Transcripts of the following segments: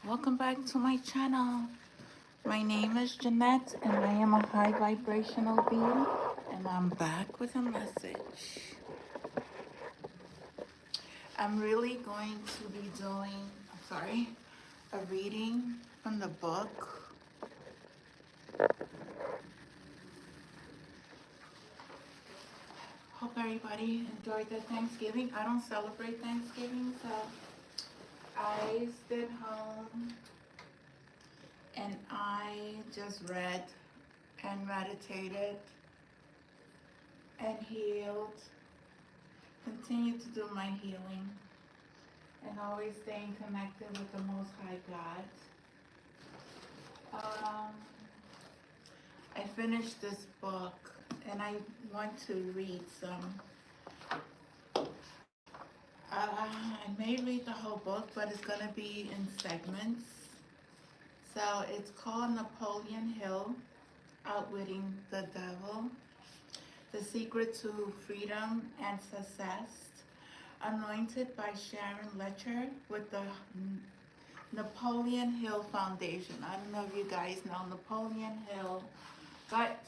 Welcome back to my channel. My name is Jeanette and I am a high vibrational being, and I'm back with a message. I'm really going to be doing, a reading from the book. Hope everybody enjoyed their Thanksgiving. I don't celebrate Thanksgiving, so I stayed home and I just read and meditated and healed. Continue to do my healing and always staying connected with the Most High God. I finished this book and I want to read some. I may read the whole book, but it's going to be in segments. So it's called Napoleon Hill, Outwitting the Devil, The Secret to Freedom and Success, anointed by Sharon Letcher with the Napoleon Hill Foundation. I don't know if you guys know Napoleon Hill, but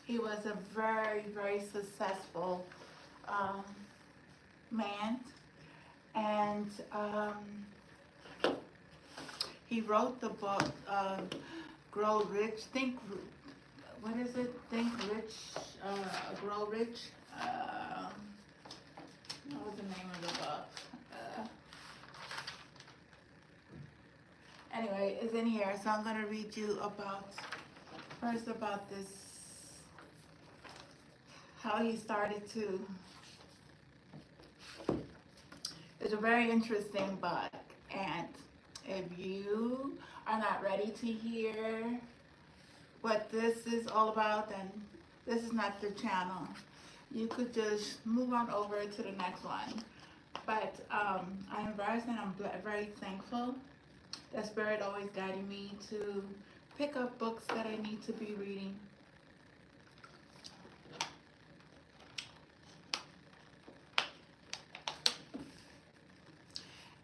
he was a very, very successful man. And he wrote the book, Grow Rich, what is it? Think Rich, Grow Rich. What was the name of the book? Anyway, it's in here, so I'm going to read you first about this, how he started to. It's a very interesting book, and if you are not ready to hear what this is all about, then this is not the channel. You could just move on over to the next one. But I'm embarrassed and I'm very thankful that Spirit always guiding me to pick up books that I need to be reading.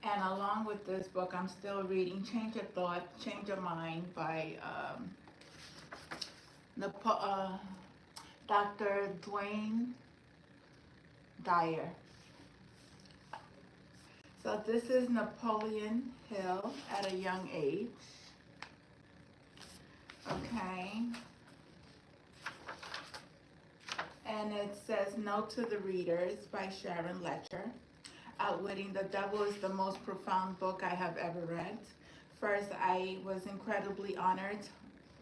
And along with this book, I'm still reading Change Your Thought, Change Your Mind by Dr. Dwayne Dyer. So this is Napoleon Hill at a young age. Okay. And it says Note to the Readers by Sharon Letcher. Outwitting the Devil is the most profound book I have ever read. First, I was incredibly honored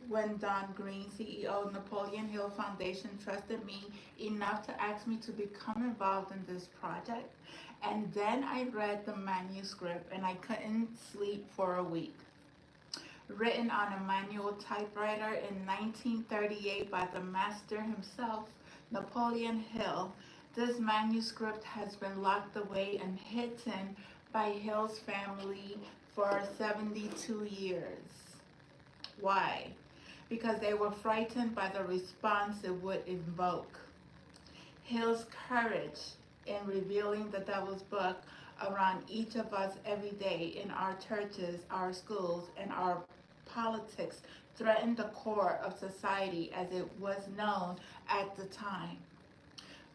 when Don Green, CEO of Napoleon Hill Foundation, trusted me enough to ask me to become involved in this project. And then I read the manuscript and I couldn't sleep for a week. Written on a manual typewriter in 1938 by the master himself, Napoleon Hill, this manuscript has been locked away and hidden by Hill's family for 72 years. Why? Because they were frightened by the response it would invoke. Hill's courage in revealing the devil's book around each of us every day in our churches, our schools, and our politics threatened the core of society as it was known at the time.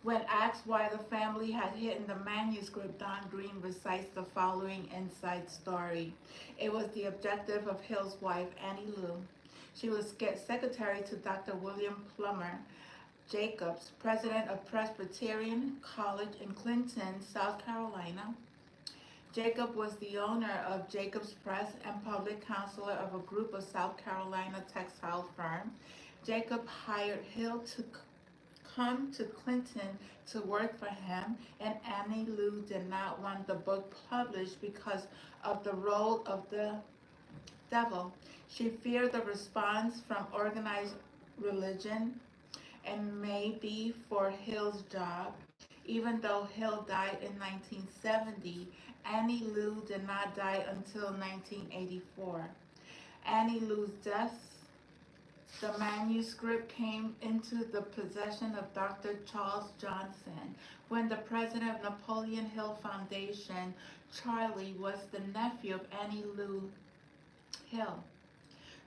When asked why the family had hidden the manuscript, Don Green recites the following inside story. It was the objective of Hill's wife, Annie Lou. She was secretary to Dr. William Plummer Jacobs, president of Presbyterian College in Clinton, South Carolina. Jacob was the owner of Jacobs Press and public counselor of a group of South Carolina textile firms. Jacob hired Hill to come to Clinton to work for him, and Annie Lou did not want the book published because of the role of the devil. She feared the response from organized religion and maybe for Hill's job. Even though Hill died in 1970, Annie Lou did not die until 1984. Annie Lou's death, the manuscript came into the possession of Dr. Charles Johnson when the president of Napoleon Hill Foundation, Charlie, was the nephew of Annie Lou. Hill.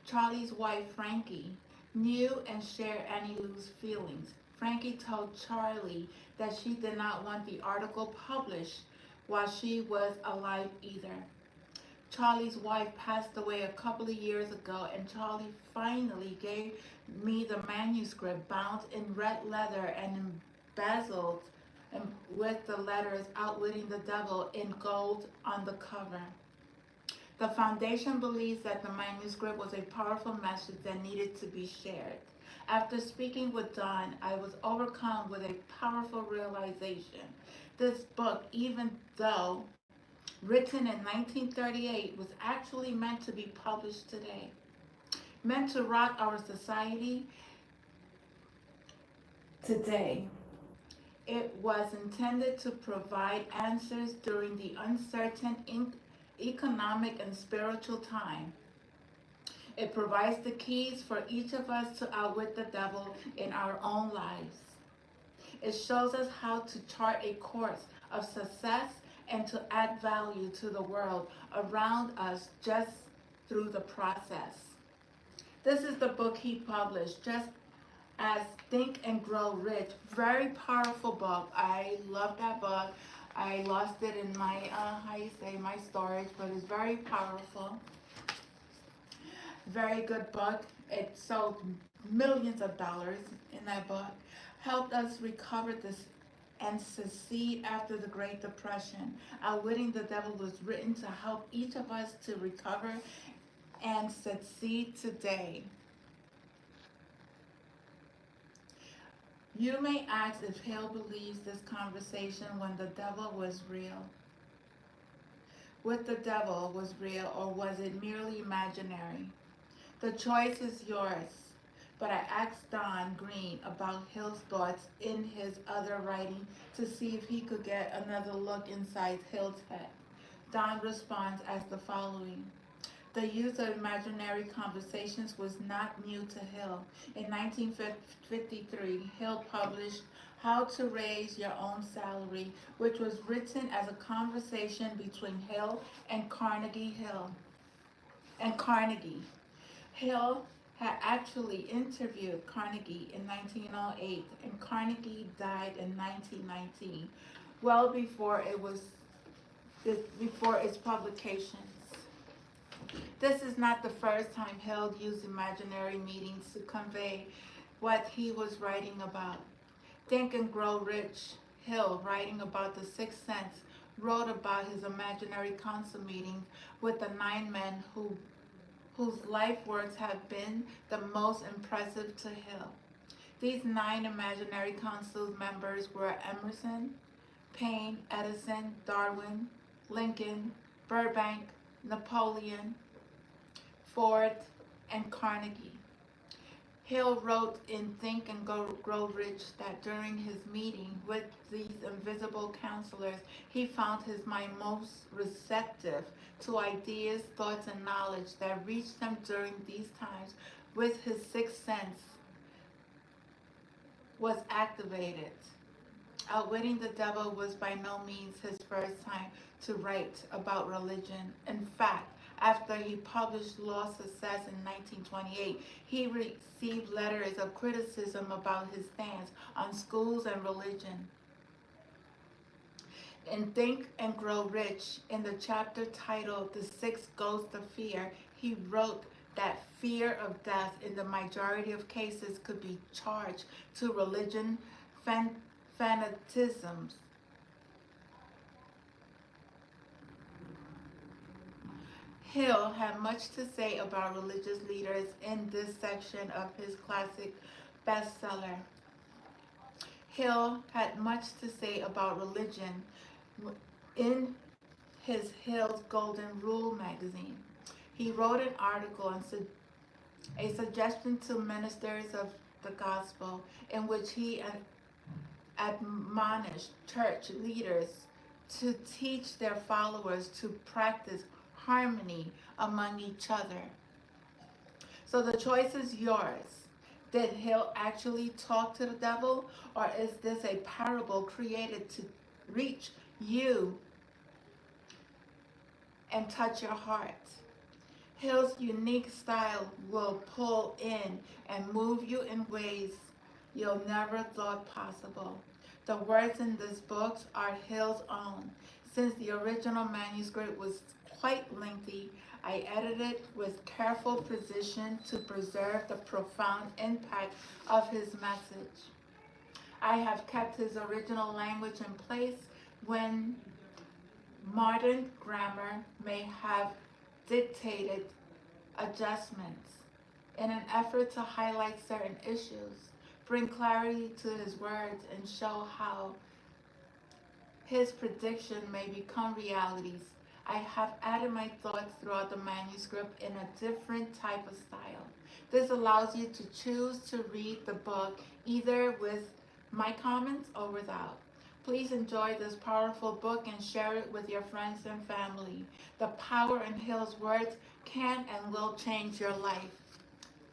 Charlie's wife, Frankie, knew and shared Annie Lou's feelings. Frankie told Charlie that she did not want the article published while she was alive either. Charlie's wife passed away a couple of years ago, and Charlie finally gave me the manuscript bound in red leather and embezzled with the letters Outwitting the Devil in gold on the cover. The foundation believes that the manuscript was a powerful message that needed to be shared. After speaking with Don, I was overcome with a powerful realization. This book, even though written in 1938, was actually meant to be published today, meant to rock our society today. It was intended to provide answers during the uncertain economic and spiritual time. It provides the keys for each of us to outwit the devil in our own lives. It shows us how to chart a course of success and to add value to the world around us just through the process. This is the book he published, just as Think and Grow Rich. Very powerful book. I love that book. I lost it in my, my storage, but it's very powerful. Very good book. It sold millions of dollars in that book. Helped us recover this and succeed after the Great Depression. Outwitting the Devil was written to help each of us to recover and succeed today. You may ask if Hill believes this conversation when the devil was real. With the devil was real, or was it merely imaginary? The choice is yours. But I asked Don Green about Hill's thoughts in his other writing to see if he could get another look inside Hill's head. Don responds as the following. The use of imaginary conversations was not new to Hill. In 1953, Hill published How to Raise Your Own Salary, which was written as a conversation between Hill and Carnegie Hill. Hill had actually interviewed Carnegie in 1908, and Carnegie died in 1919, well before its publications. This is not the first time Hill used imaginary meetings to convey what he was writing about. Think and Grow Rich, Hill, writing about the Sixth Sense, wrote about his imaginary council meetings with the 9 men whose life works have been the most impressive to Hill. These 9 imaginary council members were Emerson, Paine, Edison, Darwin, Lincoln, Burbank, Napoleon, Ford, and Carnegie. Hill wrote in Think and Grow Rich that during his meeting with these invisible counselors, he found his mind most receptive to ideas, thoughts, and knowledge that reached him during these times with his sixth sense was activated. Outwitting the Devil was by no means his first time to write about religion. In fact, after he published Lost Success in 1928, he received letters of criticism about his stance on schools and religion. In Think and Grow Rich, in the chapter titled The Six Ghosts of Fear, he wrote that fear of death in the majority of cases could be charged to religion fanatisms. Hill had much to say about religious leaders in this section of his classic bestseller. Hill had much to say about religion in his Hill's Golden Rule magazine. He wrote an article and a suggestion to ministers of the gospel in which he admonished church leaders to teach their followers to practice harmony among each other. So the choice is yours. Did Hill actually talk to the devil, or is this a parable created to reach you and touch your heart? Hill's unique style will pull in and move you in ways you'll never thought possible. The words in this book are Hill's own. Since the original manuscript was quite lengthy, I edited it with careful precision to preserve the profound impact of his message. I have kept his original language in place when modern grammar may have dictated adjustments in an effort to highlight certain issues, bring clarity to his words, and show how his prediction may become realities. I have added my thoughts throughout the manuscript in a different type of style. This allows you to choose to read the book either with my comments or without. Please enjoy this powerful book and share it with your friends and family. The power in Hill's words can and will change your life.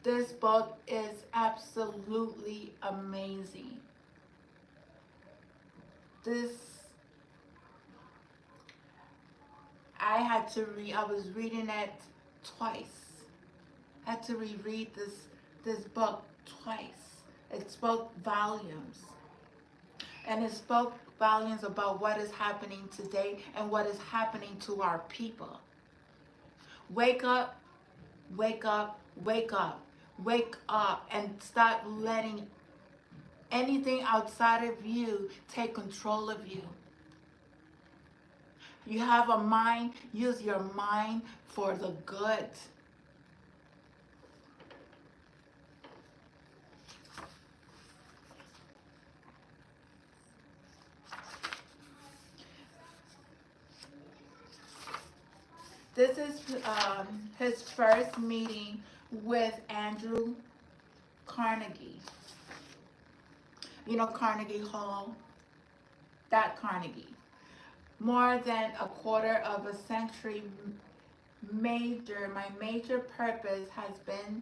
This book is absolutely amazing. This I was reading it twice. I had to reread this book twice. It spoke volumes. And it spoke volumes about what is happening today and what is happening to our people. Wake up, wake up, wake up. Wake up and stop letting anything outside of you take control of you. You have a mind, use your mind for the good. This is his first meeting with Andrew Carnegie. You know Carnegie Hall? That Carnegie. More than a quarter of a century my major purpose has been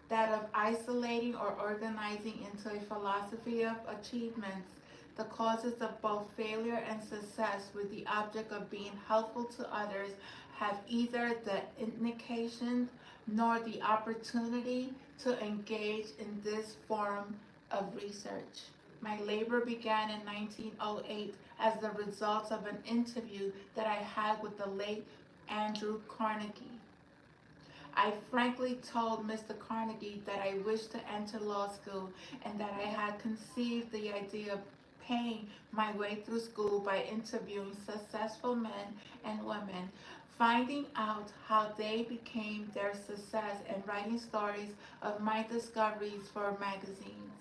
that of isolating or organizing into a philosophy of achievements the causes of both failure and success with the object of being helpful to others have either the indication nor the opportunity to engage in this form of research. My labor began in 1908 as the result of an interview that I had with the late Andrew Carnegie. I frankly told Mr. Carnegie that I wished to enter law school and that I had conceived the idea of paying my way through school by interviewing successful men and women, finding out how they became their success, and writing stories of my discoveries for magazines.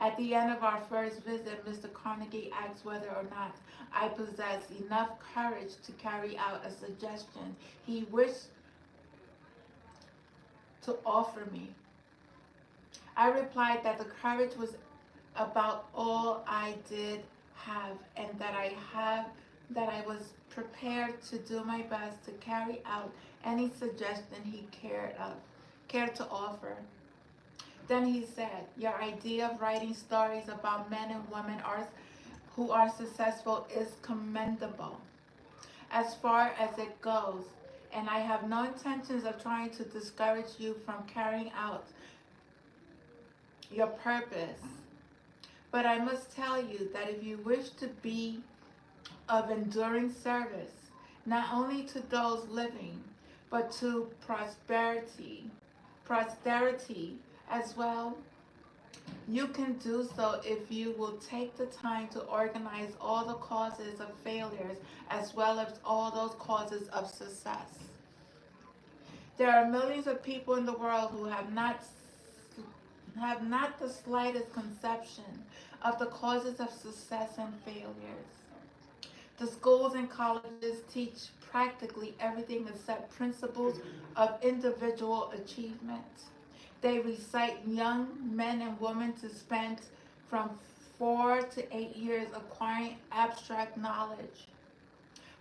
At the end of our first visit, Mr. Carnegie asked whether or not I possessed enough courage to carry out a suggestion he wished to offer me. I replied that the courage was about all I did have, and that I was prepared to do my best to carry out any suggestion he cared to offer. Then he said, "Your idea of writing stories about men and women who are successful is commendable as far as it goes, and I have no intentions of trying to discourage you from carrying out your purpose. But I must tell you that if you wish to be of enduring service, not only to those living, but to posterity as well, you can do so if you will take the time to organize all the causes of failures as well as all those causes of success. There are millions of people in the world who have not the slightest conception of the causes of success and failures. The schools and colleges teach practically everything except principles of individual achievement. They recite young men and women to spend from 4 to 8 years acquiring abstract knowledge,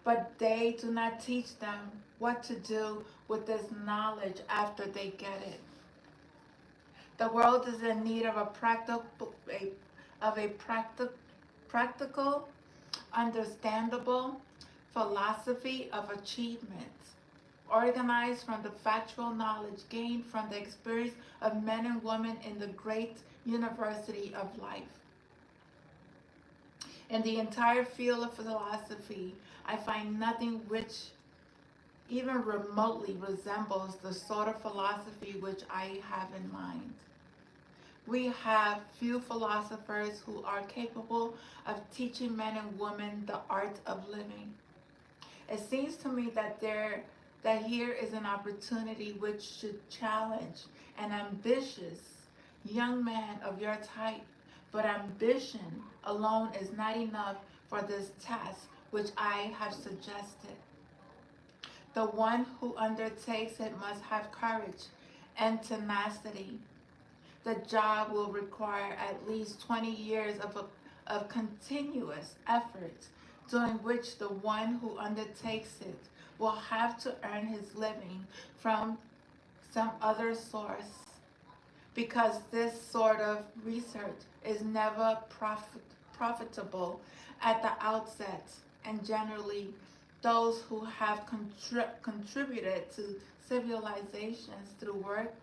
but they do not teach them what to do with this knowledge after they get it. The world is in need of practical, understandable philosophy of achievement. organized from the factual knowledge gained from the experience of men and women in the great university of life. In the entire field of philosophy, I find nothing which even remotely resembles the sort of philosophy which I have in mind. We have few philosophers who are capable of teaching men and women the art of living. It seems to me that here is an opportunity which should challenge an ambitious young man of your type. But ambition alone is not enough for this task which I have suggested. The one who undertakes it must have courage and tenacity. The job will require at least 20 years of continuous effort, during which the one who undertakes it will have to earn his living from some other source, because this sort of research is never profitable at the outset, and generally those who have contributed to civilizations through work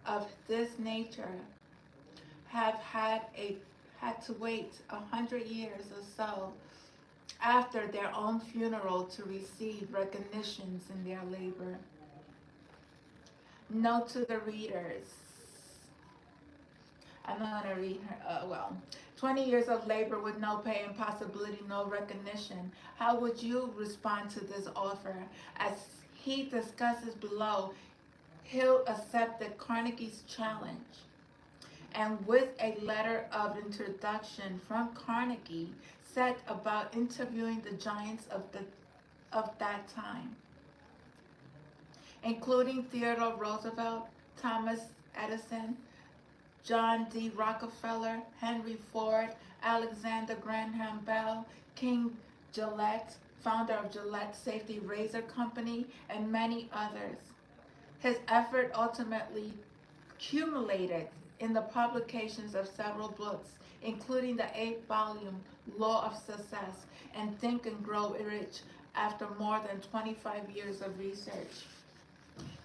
of this nature have had to wait 100 years or so after their own funeral to receive recognitions in their labor. Note to the readers. I'm not going to read her. 20 years of labor with no pay and possibility no recognition. How would you respond to this offer? As he discusses below, Hill accepted Carnegie's challenge, and with a letter of introduction from Carnegie, set about interviewing the giants of that time, including Theodore Roosevelt, Thomas Edison, John D. Rockefeller, Henry Ford, Alexander Graham Bell, King Gillette, founder of Gillette Safety Razor Company, and many others. His effort ultimately culminated in the publications of several books, including the 8-volume Law of Success and Think and Grow Rich, after more than 25 years of research.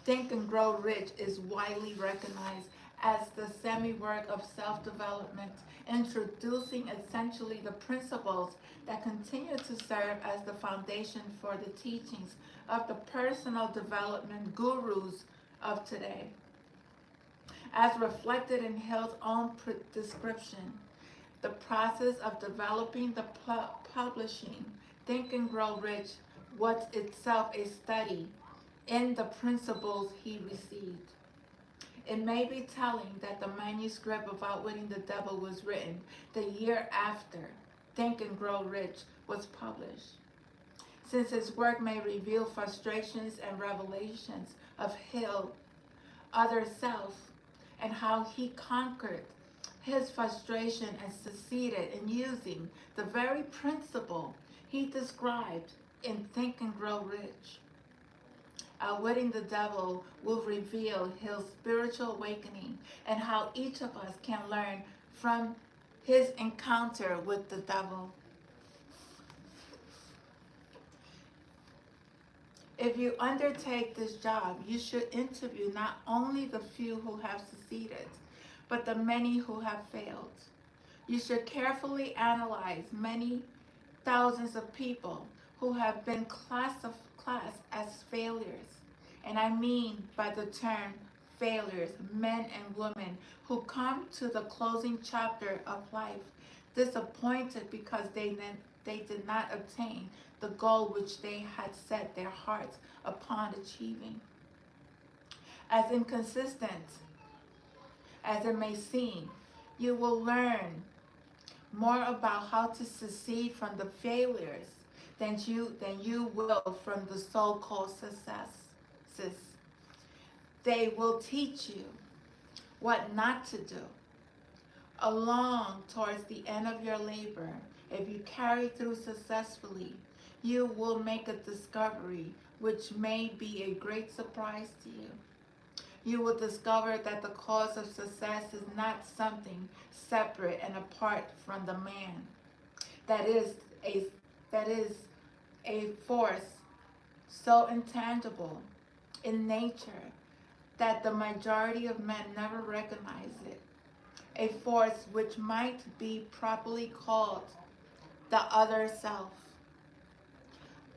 Think and Grow Rich is widely recognized as the semi-work of self-development, introducing essentially the principles that continue to serve as the foundation for the teachings of the personal development gurus of today. As reflected in Hill's own description, the process of developing the publishing Think and Grow Rich was itself a study in the principles he received. It may be telling that the manuscript of Outwitting the Devil was written the year after Think and Grow Rich was published, since his work may reveal frustrations and revelations of Hill's other self, and how he conquered his frustration and succeeded in using the very principle he described in Think and Grow Rich. Outwitting the Devil will reveal his spiritual awakening and how each of us can learn from his encounter with the devil. If you undertake this job, you should interview not only the few who have succeeded, but the many who have failed. You should carefully analyze many thousands of people who have been classed as failures. And I mean by the term failures, men and women who come to the closing chapter of life disappointed because they did not obtain the goal which they had set their hearts upon achieving. As inconsistent as it may seem, you will learn more about how to succeed from the failures than you will from the so-called successes. They will teach you what not to do. Along towards the end of your labor, if you carry through successfully, you will make a discovery which may be a great surprise to you. You will discover that the cause of success is not something separate and apart from the man. That is a force so intangible in nature that the majority of men never recognize it, a force which might be properly called the other self.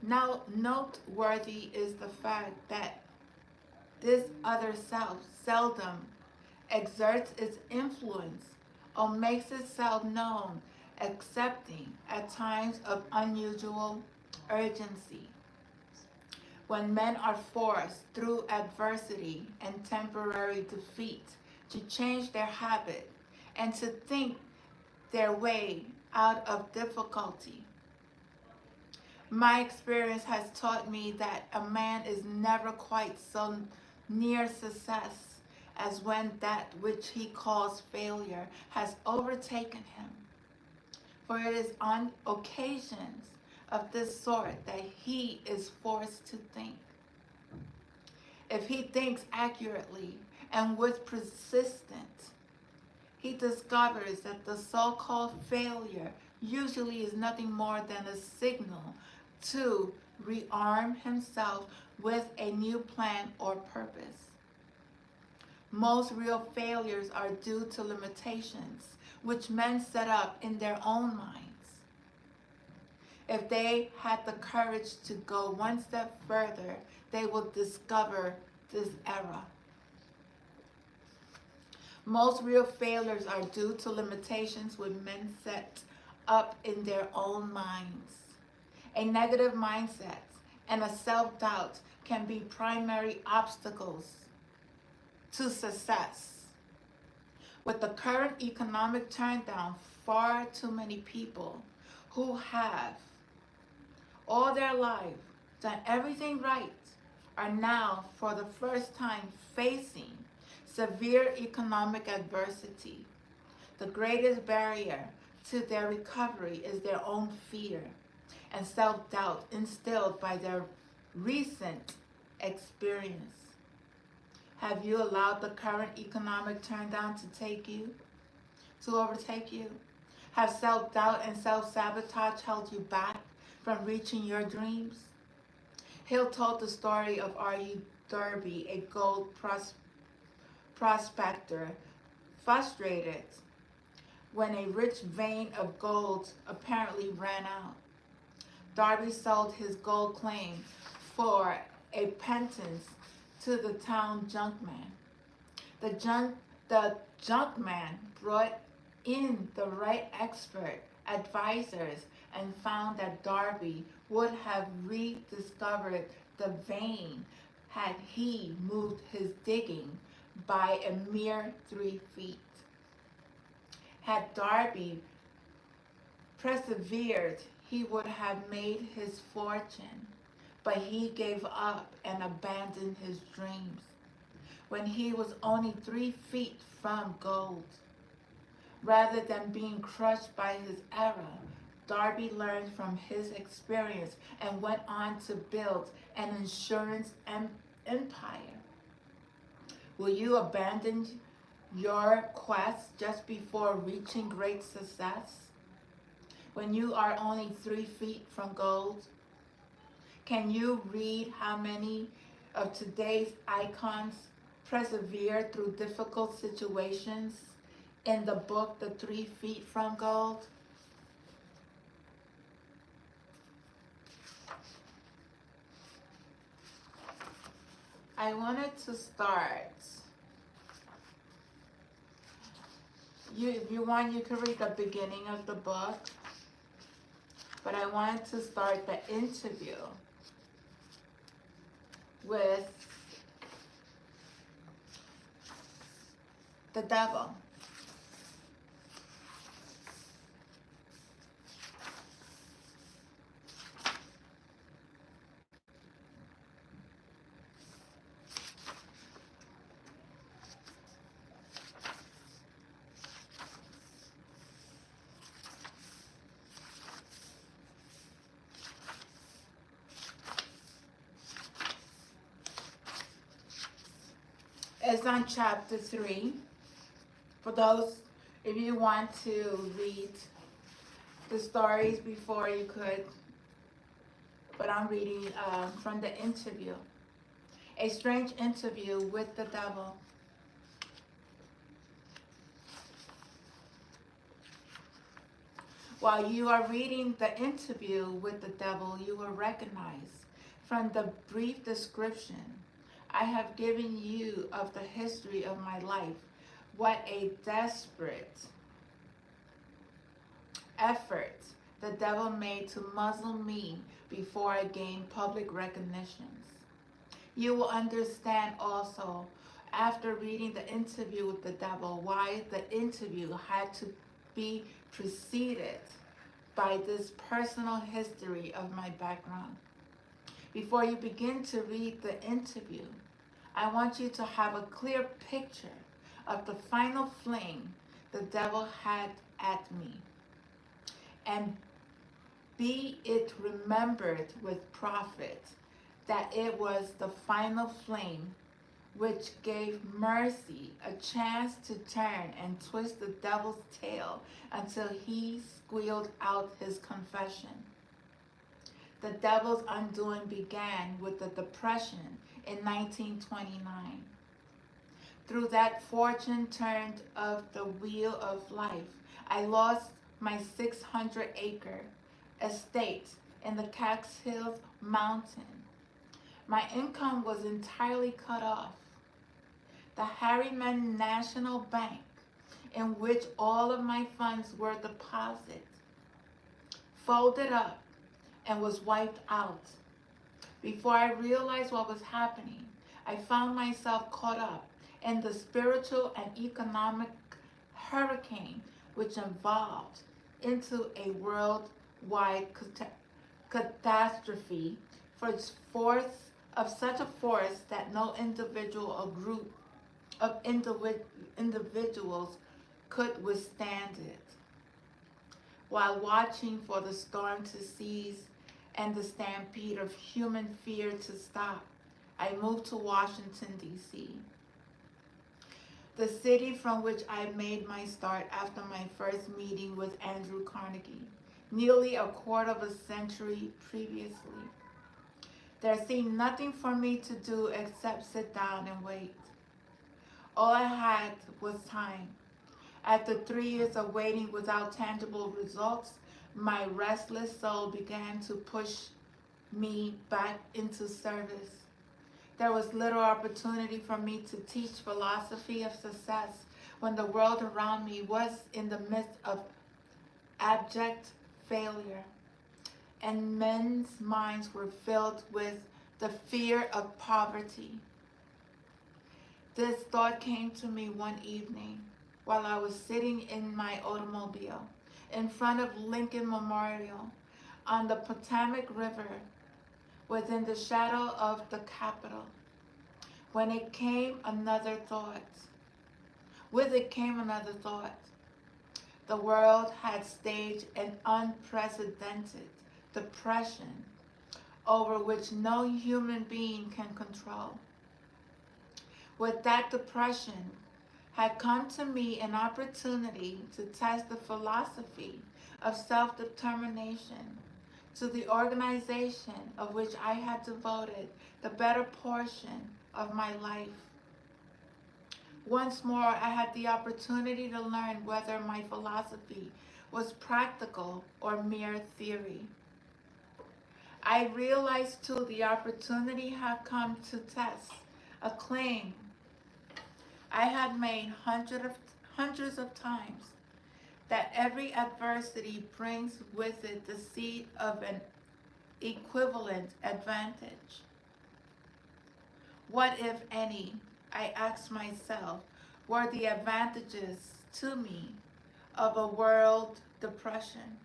Now, noteworthy is the fact that this other self seldom exerts its influence or makes itself known, excepting at times of unusual urgency, when men are forced through adversity and temporary defeat to change their habit and to think their way out of difficulty. My experience has taught me that a man is never quite so near success as when that which he calls failure has overtaken him. For it is on occasions of this sort that he is forced to think. If he thinks accurately and with persistence, he discovers that the so-called failure usually is nothing more than a signal to rearm himself with a new plan or purpose. Most real failures are due to limitations which men set up in their own minds. If they had the courage to go one step further, they will discover this error. Most real failures are due to limitations which men set up in their own minds. A negative mindset and a self-doubt can be primary obstacles to success. With the current economic turndown, far too many people who have all their life done everything right are now for the first time facing severe economic adversity. The greatest barrier to their recovery is their own fear and self-doubt instilled by their recent experience. Have you allowed the current economic turndown to overtake you? Have self-doubt and self-sabotage held you back from reaching your dreams? Hill told the story of R.U. Derby, a gold prospector, frustrated when a rich vein of gold apparently ran out. Darby sold his gold claim for a pittance to the town junkman. The junkman brought in the right expert advisors and found that Darby would have rediscovered the vein had he moved his digging by a mere 3 feet. Had Darby persevered, he would have made his fortune, but he gave up and abandoned his dreams when he was only 3 feet from gold. Rather than being crushed by his error, Darby learned from his experience and went on to build an insurance empire. Will you abandon your quest just before reaching great success? When you are only 3 feet from gold? Can you read how many of today's icons persevered through difficult situations in the book, The 3 Feet from Gold? I wanted to start. If you want, you can read the beginning of the book. But I wanted to start the interview with the devil. It's on chapter 3. For those, if you want to read the stories before, you could, but I'm reading from the interview. A strange interview with the devil. While you are reading the interview with the devil, you will recognize from the brief description I have given you of the history of my life what a desperate effort the devil made to muzzle me before I gained public recognitions. You will understand also after reading the interview with the devil why the interview had to be preceded by this personal history of my background. Before you begin to read the interview, I want you to have a clear picture of the final fling the devil had at me. And be it remembered with profit that it was the final flame which gave mercy a chance to turn and twist the devil's tail until he squealed out his confession. The devil's undoing began with the Depression in 1929. Through that fortune turned of the wheel of life, I lost my 600-acre estate in the Catskills Mountain. My income was entirely cut off. The Harriman National Bank, in which all of my funds were deposited, folded up and was wiped out. Before I realized what was happening, I found myself caught up in the spiritual and economic hurricane which evolved into a worldwide catastrophe of such a force that no individual or group of individuals could withstand it. While watching for the storm to cease and the stampede of human fear to stop, I moved to Washington, D.C., the city from which I made my start after my first meeting with Andrew Carnegie, nearly a quarter of a century previously. There seemed nothing for me to do except sit down and wait. All I had was time. After 3 years of waiting without tangible results, my restless soul began to push me back into service. There was little opportunity for me to teach philosophy of success when the world around me was in the midst of abject failure, and men's minds were filled with the fear of poverty. This thought came to me one evening while I was sitting in my automobile in front of Lincoln Memorial on the Potomac River within the shadow of the Capitol. When it came another thought. With it came another thought. The world had staged an unprecedented depression over which no human being can control. With that depression had come to me an opportunity to test the philosophy of self-determination, to the organization of which I had devoted the better portion of my life. Once more, I had the opportunity to learn whether my philosophy was practical or mere theory. I realized too the opportunity had come to test a claim I had made hundreds of times, that every adversity brings with it the seed of an equivalent advantage. What, if any, I asked myself, were the advantages to me of a world depression?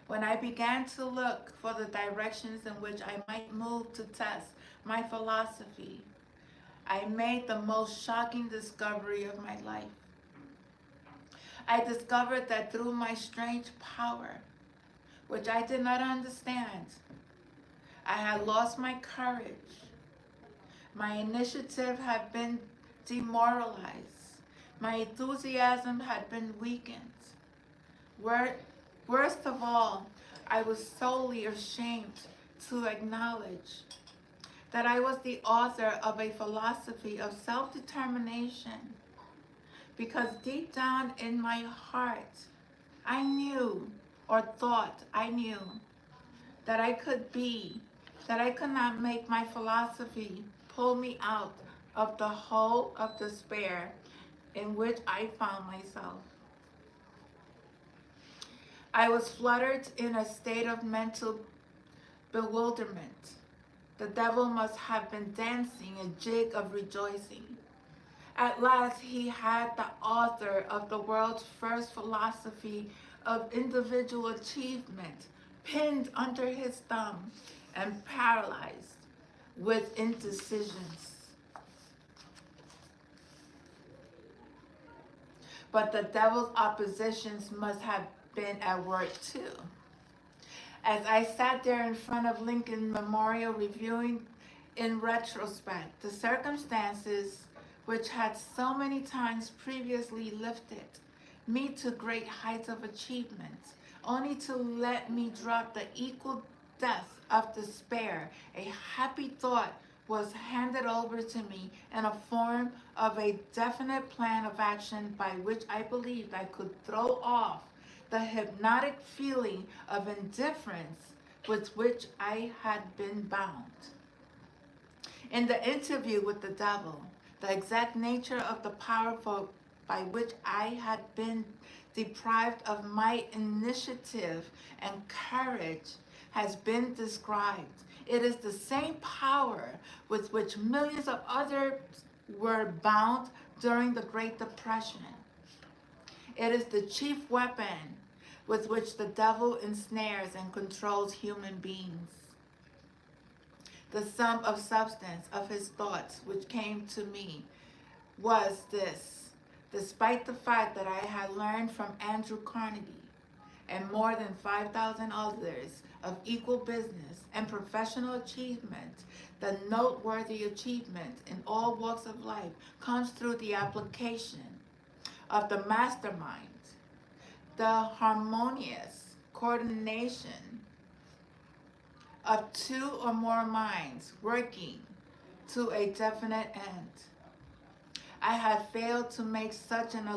When I began to look for the directions in which I might move to test my philosophy, I made the most shocking discovery of my life. I discovered that through my strange power, which I did not understand, I had lost my courage. My initiative had been demoralized. My enthusiasm had been weakened. Worst of all, I was solely ashamed to acknowledge that I was the author of a philosophy of self-determination, because deep down in my heart, I knew, or thought I knew, that I could not make my philosophy pull me out of the hole of despair in which I found myself. I was fluttered in a state of mental bewilderment. The devil must have been dancing a jig of rejoicing. At last he had the author of the world's first philosophy of individual achievement pinned under his thumb and paralyzed with indecisions. But the devil's oppositions must have been at work too. As I sat there in front of Lincoln Memorial reviewing in retrospect the circumstances which had so many times previously lifted me to great heights of achievement, only to let me drop the equal depth of despair, a happy thought was handed over to me in a form of a definite plan of action by which I believed I could throw off the hypnotic feeling of indifference with which I had been bound. In the interview with the devil, the exact nature of the power by which I had been deprived of my initiative and courage has been described. It is the same power with which millions of others were bound during the Great Depression. It is the chief weapon with which the devil ensnares and controls human beings. The sum of substance of his thoughts which came to me was this: despite the fact that I had learned from Andrew Carnegie and more than 5,000 others of equal business and professional achievement, the noteworthy achievement in all walks of life comes through the application of the mastermind, the harmonious coordination of two or more minds working to a definite end. I had failed to make such an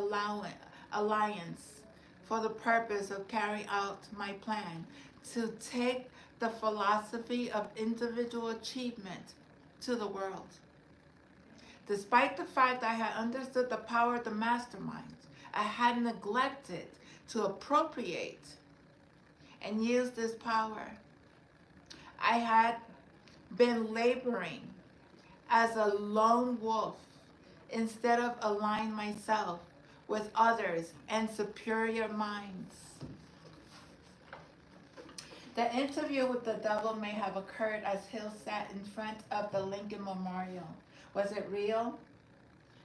alliance for the purpose of carrying out my plan to take the philosophy of individual achievement to the world. Despite the fact I had understood the power of the mastermind, I had neglected to appropriate and use this power. I had been laboring as a lone wolf instead of aligning myself with others and superior minds. The interview with the devil may have occurred as Hill sat in front of the Lincoln Memorial. Was it real?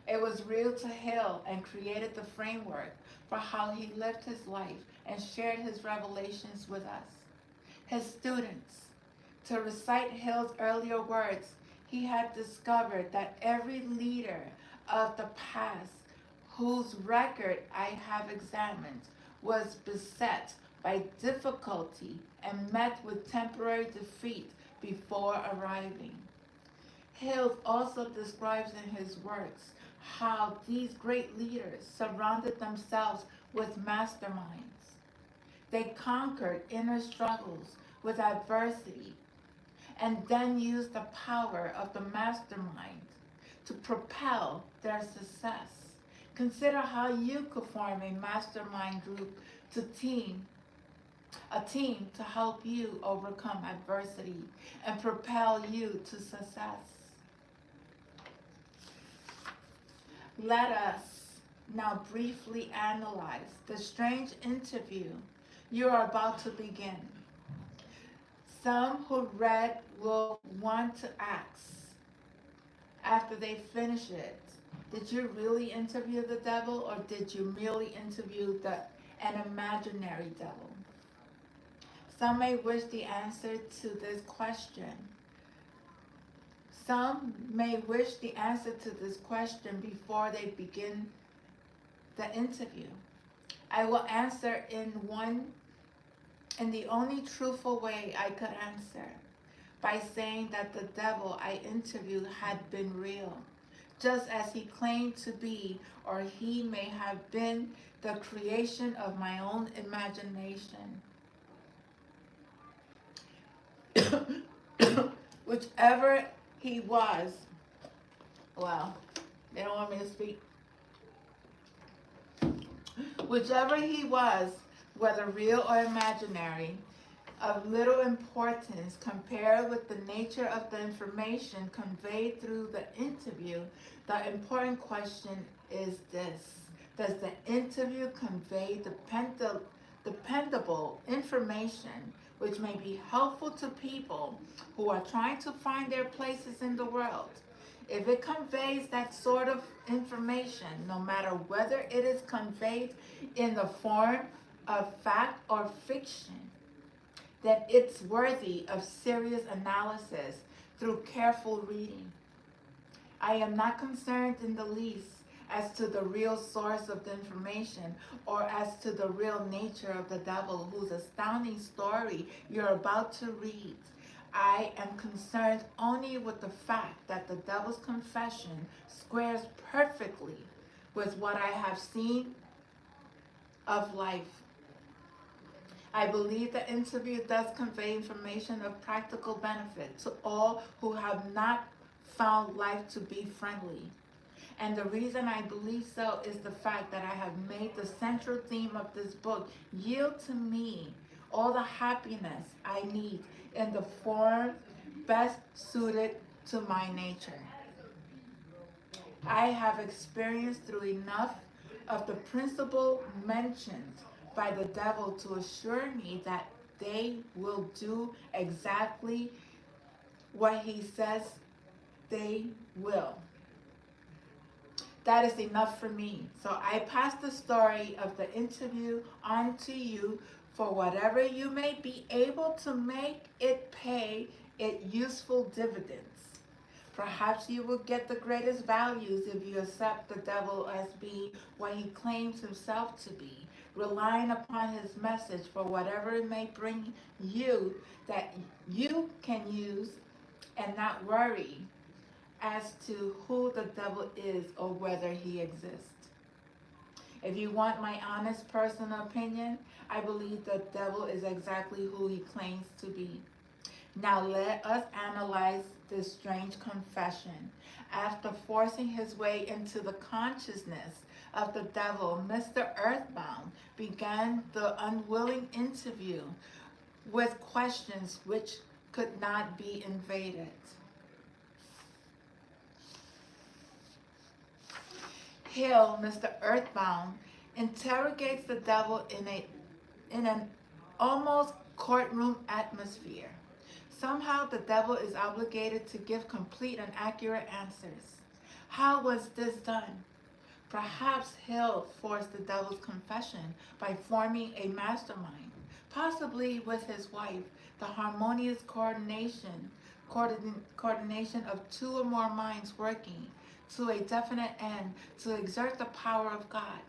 It was real to Hill and created the framework for how he lived his life and shared his revelations with us, his students. To recite Hill's earlier words, he had discovered that every leader of the past whose record I have examined was beset by difficulty and met with temporary defeat before arriving. Hill also describes in his works how these great leaders surrounded themselves with masterminds. They conquered inner struggles with adversity and then used the power of the mastermind to propel their success. Consider how you could form a mastermind group a team to help you overcome adversity and propel you to success. Let us now briefly analyze the strange interview you are about to begin. Some who read will want to ask, after they finish it, did you really interview the devil, or did you merely interview an imaginary devil? Some may wish the answer to this question. Some may wish the answer to this question before they begin the interview. I will answer in the only truthful way I could answer. by saying that the devil I interviewed had been real, just as he claimed to be, or he may have been the creation of my own imagination. Whichever he was, well, they don't want me to speak. Whichever he was, whether real or imaginary, of little importance compared with the nature of the information conveyed through the interview, the important question is this: does the interview convey dependable information which may be helpful to people who are trying to find their places in the world? If it conveys that sort of information, no matter whether it is conveyed in the form of fact or fiction, that it's worthy of serious analysis through careful reading. I am not concerned in the least as to the real source of the information or as to the real nature of the devil whose astounding story you're about to read. I am concerned only with the fact that the devil's confession squares perfectly with what I have seen of life. I believe the interview does convey information of practical benefit to all who have not found life to be friendly. And the reason I believe so is the fact that I have made the central theme of this book yield to me all the happiness I need in the form best suited to my nature. I have experienced through enough of the principle mentioned by the devil to assure me that they will do exactly what he says they will. That is enough for me. So I pass the story of the interview on to you for whatever you may be able to make it pay it useful dividends. Perhaps you will get the greatest values if you accept the devil as being what he claims himself to be, relying upon his message for whatever it may bring you that you can use and not worry as to who the devil is or whether he exists. If you want my honest personal opinion, I believe the devil is exactly who he claims to be. Now let us analyze this strange confession. After forcing his way into the consciousness of the devil, Mr. Earthbound began the unwilling interview with questions which could not be evaded. Hill, Mr. Earthbound, interrogates the devil in an almost courtroom atmosphere. Somehow the devil is obligated to give complete and accurate answers. How was this done? Perhaps Hill forced the devil's confession by forming a mastermind, possibly with his wife, the harmonious coordination of two or more minds working to a definite end to exert the power of God,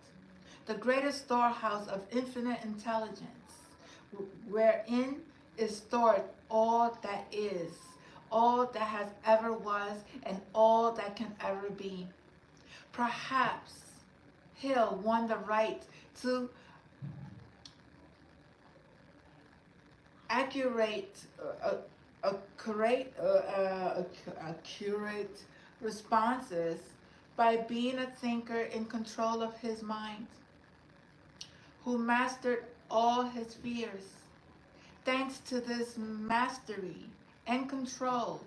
the greatest storehouse of infinite intelligence, wherein is stored all that is, all that has ever was, and all that can ever be. Perhaps Hill won the right to accurate, accurate responses by being a thinker in control of his mind, who mastered all his fears. Thanks to this mastery and control,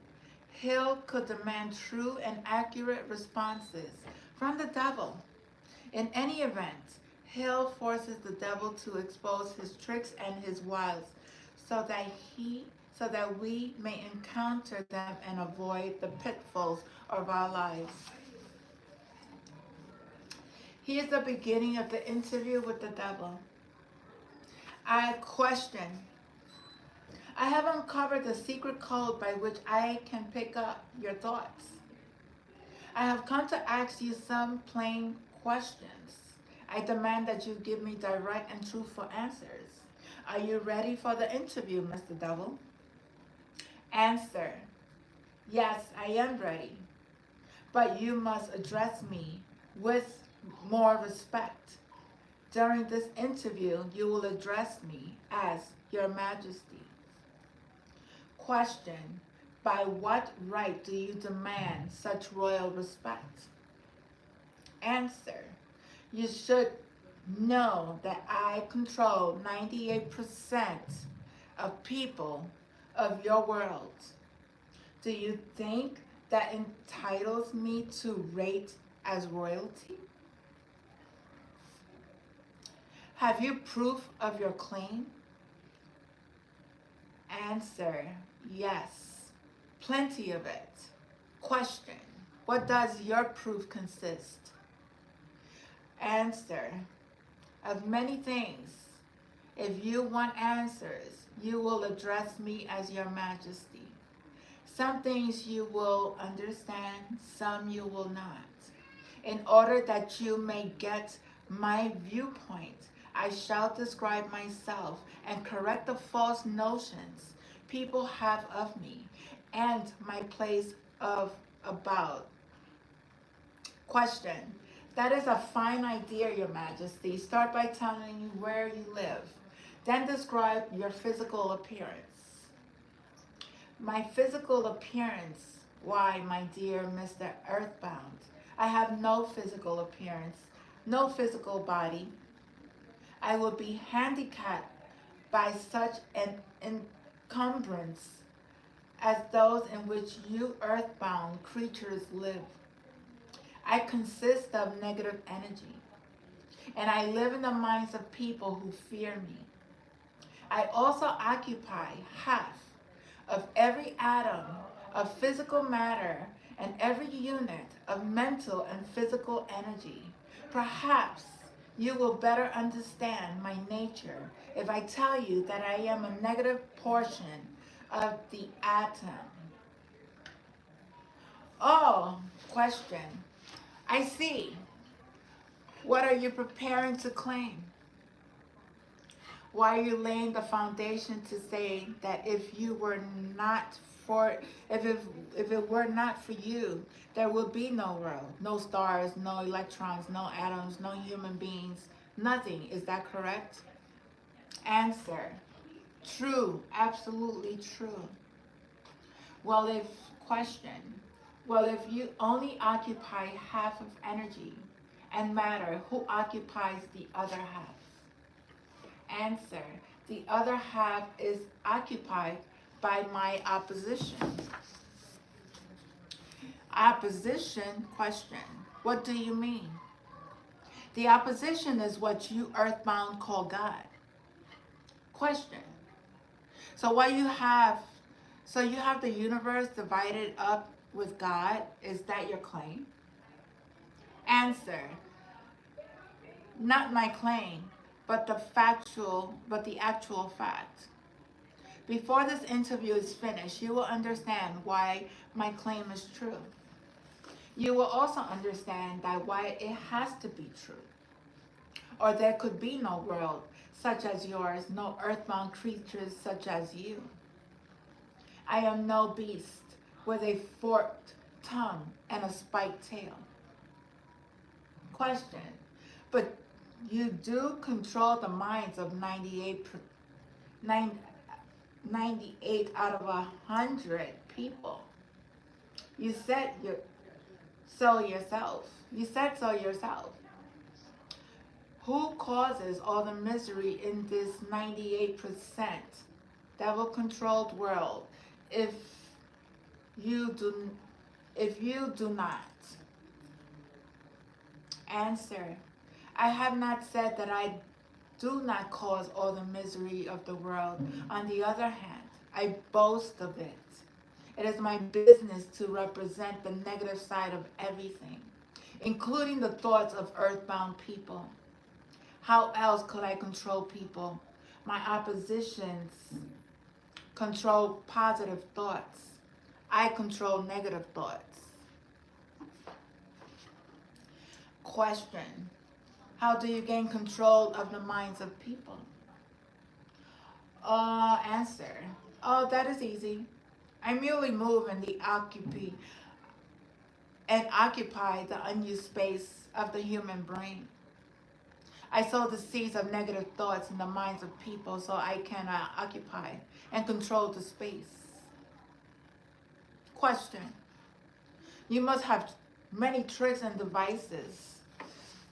Hill could demand true and accurate responses from the devil. In any event, Hill forces the devil to expose his tricks and his wiles so that we may encounter them and avoid the pitfalls of our lives. Here's the beginning of the interview with the devil. I question. I have uncovered the secret code by which I can pick up your thoughts. I have come to ask you some plain questions. I demand that you give me direct and truthful answers. Are you ready for the interview, Mr. Devil? Answer, yes, I am ready, but you must address me with more respect. During this interview, you will address me as Your Majesty. Question, by what right do you demand such royal respect? Answer, you should know that I control 98% of people of your world. Do you think that entitles me to rate as royalty? Have you proof of your claim? Answer, yes, plenty of it. Question, what does your proof consist? Answer, of many things. If you want answers, you will address me as Your Majesty. Some things you will understand, some you will not. In order that you may get my viewpoint, I shall describe myself and correct the false notions people have of me and my place of about. Question. That is a fine idea, Your Majesty. Start by telling me where you live. Then describe your physical appearance. My physical appearance? Why, my dear Mr. Earthbound, I have no physical appearance, no physical body. I will be handicapped by such an encumbrance as those in which you earthbound creatures live. I consist of negative energy, and I live in the minds of people who fear me. I also occupy half of every atom of physical matter and every unit of mental and physical energy. Perhaps you will better understand my nature if I tell you that I am a negative portion of the atom. Oh, question. I see. What are you preparing to claim? Why are you laying the foundation to say that if you were not for, if it were not for you, there would be no world, no stars, no electrons, no atoms, no human beings, nothing. Is that correct? Answer, true, absolutely true. Well, if, question, well, if you only occupy half of energy and matter, who occupies the other half? Answer, the other half is occupied by my opposition. Opposition? Question, what do you mean? The opposition is what you earthbound call God. Question, so you have the universe divided up with God? Is that your claim? Answer, not my claim, but the actual fact. Before this interview is finished, you will understand why my claim is true. You will also understand that why it has to be true. Or there could be no world such as yours, no earthbound creatures such as you. I am no beast with a forked tongue and a spiked tail. Question, but you do control the minds of 98 out of 100 people. You said so yourself. You said so yourself. Who causes all the misery in this 98% devil-controlled world if you do not? Answer, I have not said that I do not cause all the misery of the world. On the other hand, I boast of it. It is my business to represent the negative side of everything, including the thoughts of earthbound people. How else could I control people? My oppositions control positive thoughts. I control negative thoughts. Question, how do you gain control of the minds of people? Answer, oh, that is easy. I merely move in the occupy the unused space of the human brain. I sow the seeds of negative thoughts in the minds of people so I can occupy and control the space. Question. You must have many tricks and devices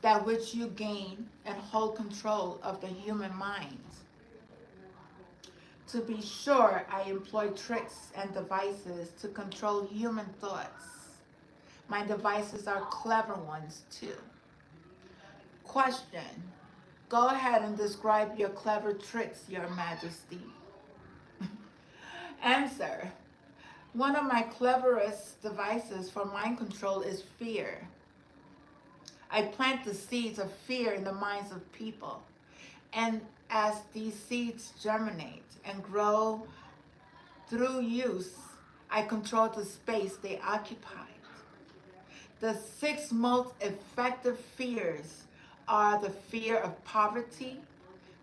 that which you gain and hold control of the human mind. To be sure, I employ tricks and devices to control human thoughts. My devices are clever ones too. Question. Go ahead and describe your clever tricks, Your Majesty. Answer. One of my cleverest devices for mind control is fear. I plant the seeds of fear in the minds of people. And as these seeds germinate and grow through use, I control the space they occupy. The 6 most effective fears are the fear of poverty,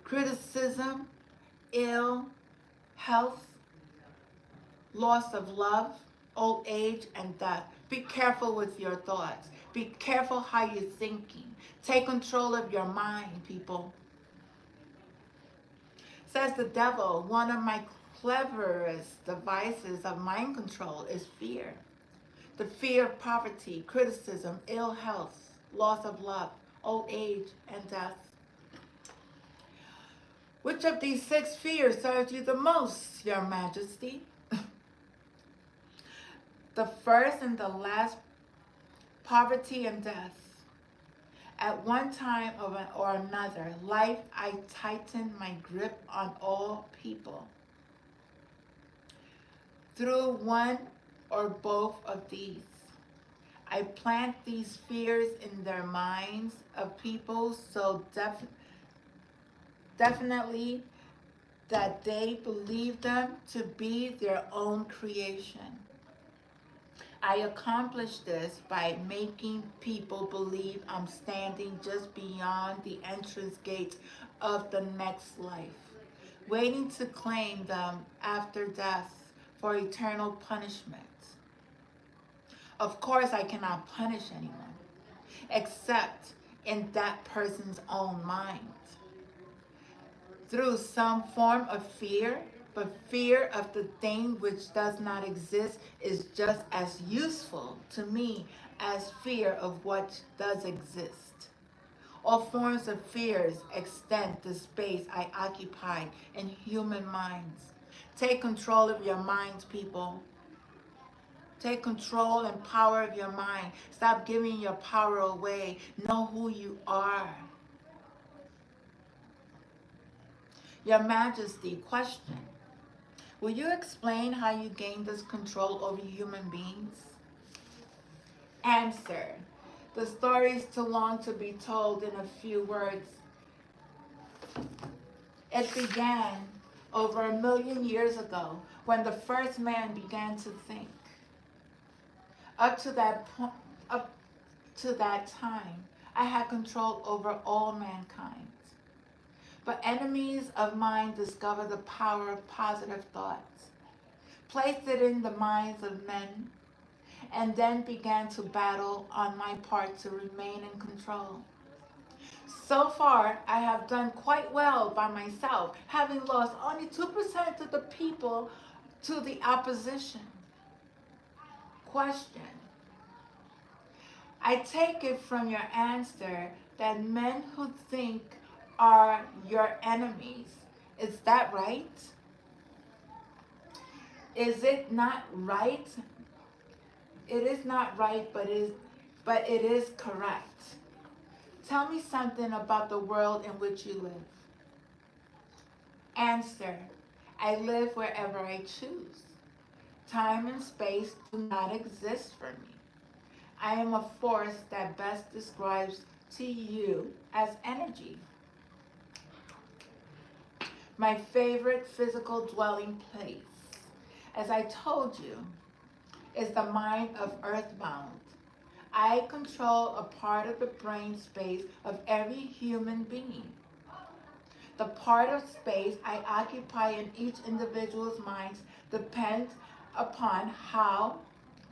criticism, ill health, loss of love, old age, and death. Be careful with your thoughts. Be careful how you're thinking. Take control of your mind, people. Says the devil, one of my cleverest devices of mind control is fear. The fear of poverty, criticism, ill health, loss of love, old age, and death. Which of these 6 fears serves you the most, Your Majesty? The first and the last, poverty and death. At one time or another, life, I tighten my grip on all people. Through one or both of these, I plant these fears in their minds of people so definitely that they believe them to be their own creation. I accomplish this by making people believe I'm standing just beyond the entrance gate of the next life, waiting to claim them after death for eternal punishment. Of course, I cannot punish anyone, except in that person's own mind, through some form of fear, but fear of the thing which does not exist is just as useful to me as fear of what does exist. All forms of fears extend the space I occupy in human minds. Take control of your minds, people. Take control and power of your mind. Stop giving your power away. Know who you are. Your Majesty, question. Will you explain how you gain this control over human beings? Answer. The story is too long to be told in a few words. It began over 1,000,000 years ago when the first man began to think. Up to that time, I had control over all mankind. But enemies of mine discovered the power of positive thoughts, placed it in the minds of men, and then began to battle on my part to remain in control. So far, I have done quite well by myself, having lost only 2% of the people to the opposition. Question. I take it from your answer that men who think are your enemies. Is that right? Is it not right? It is not right, but it is correct. Tell me something about the world in which you live. Answer. I live wherever I choose. Time and space do not exist for me. I am a force that best describes to you as energy. My favorite physical dwelling place, as I told you, is the mind of earthbound. I control a part of the brain space of every human being. The part of space I occupy in each individual's mind depends upon how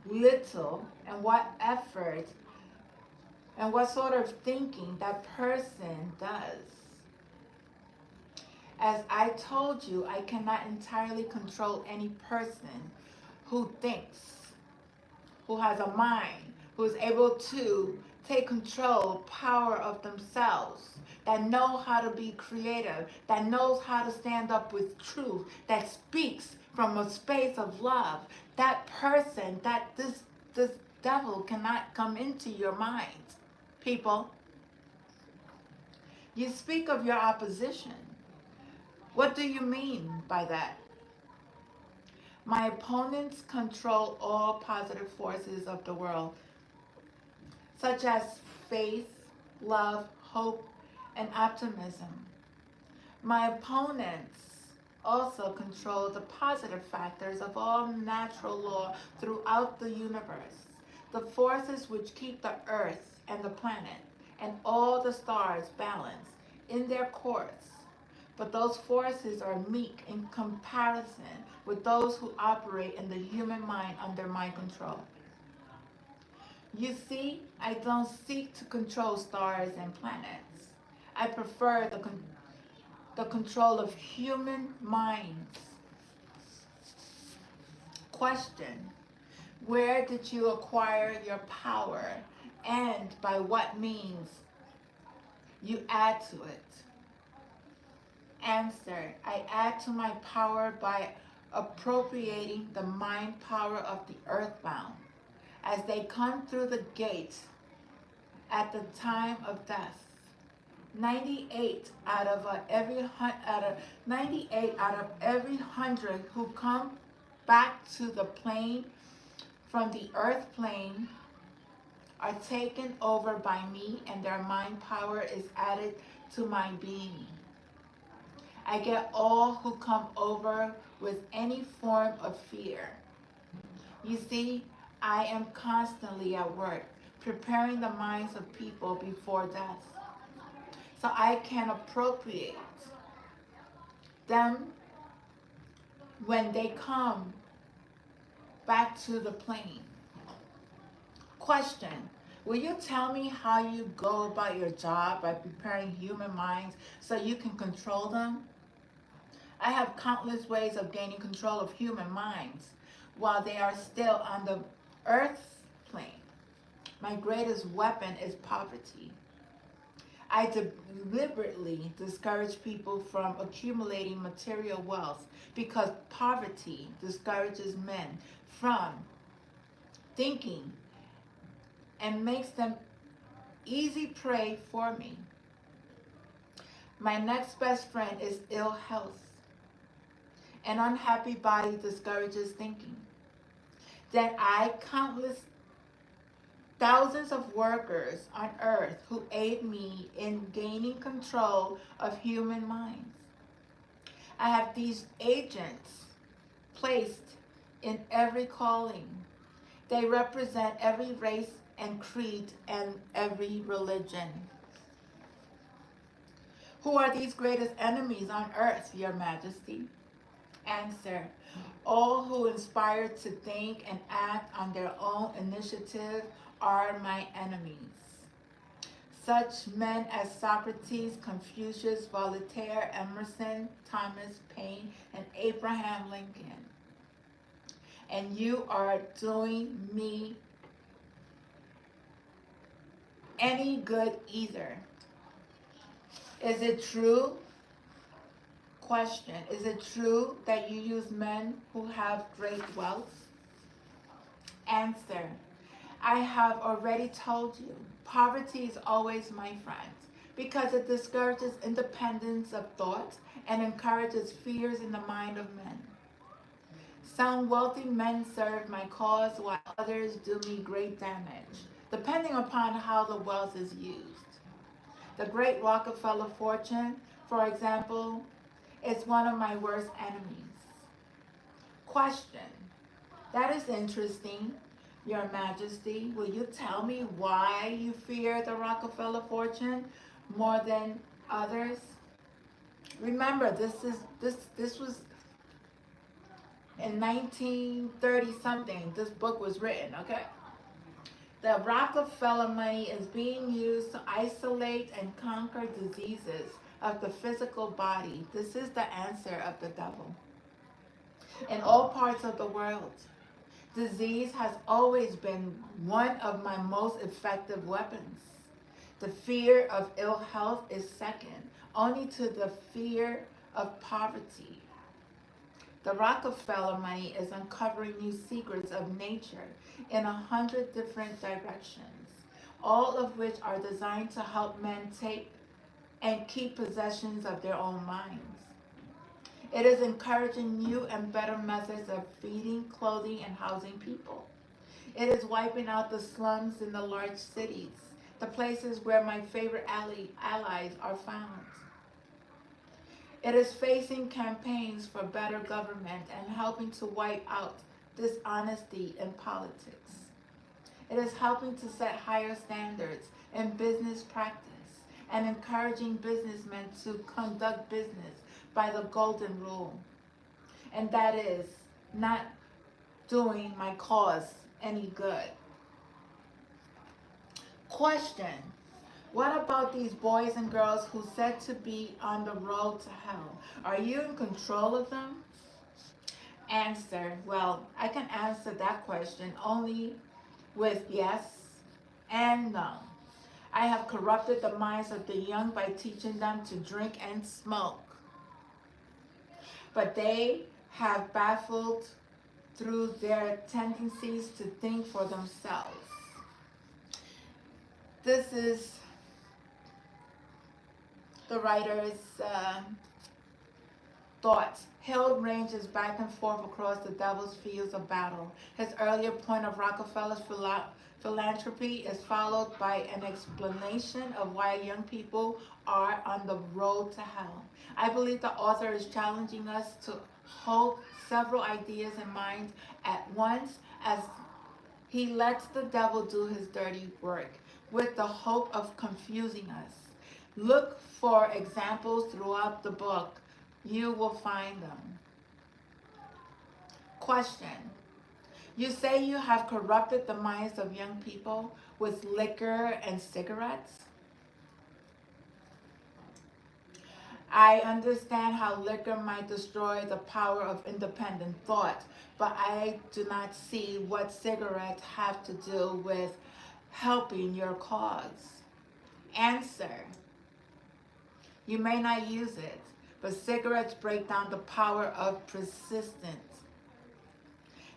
little and what effort and what sort of thinking that person does. As I told you, I cannot entirely control any person who thinks, who has a mind, who is able to take control, power of themselves, that know how to be creative, that knows how to stand up with truth, that speaks from a space of love. That person, this devil cannot come into your mind. People, you speak of your opposition. What do you mean by that? My opponents control all positive forces of the world, such as faith, love, hope, and optimism. My opponents also control the positive factors of all natural law throughout the universe, the forces which keep the earth and the planet and all the stars balanced in their course. But those forces are meek in comparison with those who operate in the human mind under my control. You see, I don't seek to control stars and planets. I prefer the control of human minds. Question: where did you acquire your power, and by what means you add to it? Answer: I add to my power by appropriating the mind power of the earthbound as they come through the gate at the time of death. 98 out of every 100 who come back to the plane from the earth plane are taken over by me, and their mind power is added to my being. I get all who come over with any form of fear. You see, I am constantly at work, preparing the minds of people before death, so I can appropriate them when they come back to the plane. Question: will you tell me how you go about your job by preparing human minds so you can control them? I have countless ways of gaining control of human minds while they are still on the earth's plane. My greatest weapon is poverty. I deliberately discourage people from accumulating material wealth because poverty discourages men from thinking and makes them easy prey for me. My next best friend is ill health. An unhappy body discourages thinking. Then I countless thousands of workers on earth who aid me in gaining control of human minds. I have these agents placed in every calling. They represent every race and creed and every religion. Who are these greatest enemies on earth, Your Majesty? Answer: all who inspire to think and act on their own initiative are my enemies. Such men as Socrates, Confucius, Voltaire, Emerson, Thomas Paine, and Abraham Lincoln. And you are doing me any good either. Is it true? Question: is it true that you use men who have great wealth? Answer: I have already told you, poverty is always my friend because it discourages independence of thought and encourages fears in the mind of men. Some wealthy men serve my cause while others do me great damage, depending upon how the wealth is used. The great Rockefeller fortune, for example, is one of my worst enemies. Question: that is interesting, Your Majesty. Will you tell me why you fear the Rockefeller fortune more than others? Remember, this was in 1930 something, this book was written, okay? The Rockefeller money is being used to isolate and conquer diseases of the physical body. This is the answer of the devil. In all parts of the world, disease has always been one of my most effective weapons. The fear of ill health is second, only to the fear of poverty. The Rockefeller money is uncovering new secrets of nature in 100 different directions, all of which are designed to help men take and keep possessions of their own minds. It is encouraging new and better methods of feeding, clothing, and housing people. It is wiping out the slums in the large cities, the places where my favorite allies are found. It is facing campaigns for better government and helping to wipe out dishonesty in politics. It is helping to set higher standards in business practice and encouraging businessmen to conduct business by the golden rule. And that is not doing my cause any good. Question: what about these boys and girls who said to be on the road to hell? Are you in control of them? Answer: well, I can answer that question only with yes and no. I have corrupted the minds of the young by teaching them to drink and smoke, but they have baffled through their tendencies to think for themselves. This is the writer's thoughts. Hill ranges back and forth across the devil's fields of battle. His earlier point of Rockefeller's philanthropy is followed by an explanation of why young people are on the road to hell. I believe the author is challenging us to hold several ideas in mind at once as he lets the devil do his dirty work with the hope of confusing us. Look for examples throughout the book. You will find them. Question: you say you have corrupted the minds of young people with liquor and cigarettes? I understand how liquor might destroy the power of independent thought, but I do not see what cigarettes have to do with helping your cause. Answer: you may not use it, but cigarettes break down the power of persistence.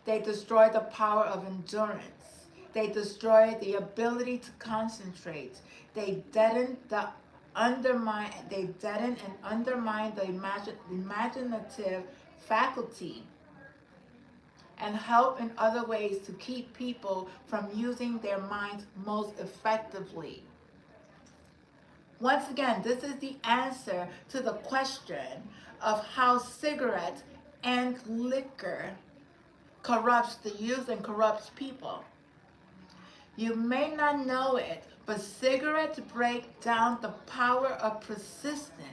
They destroy the power of endurance. They destroy the ability to concentrate. They deaden and undermine the imaginative faculty and help in other ways to keep people from using their minds most effectively. Once again, this is the answer to the question of how cigarettes and liquor corrupts the youth and corrupts people. You may not know it, but cigarettes break down the power of persistence.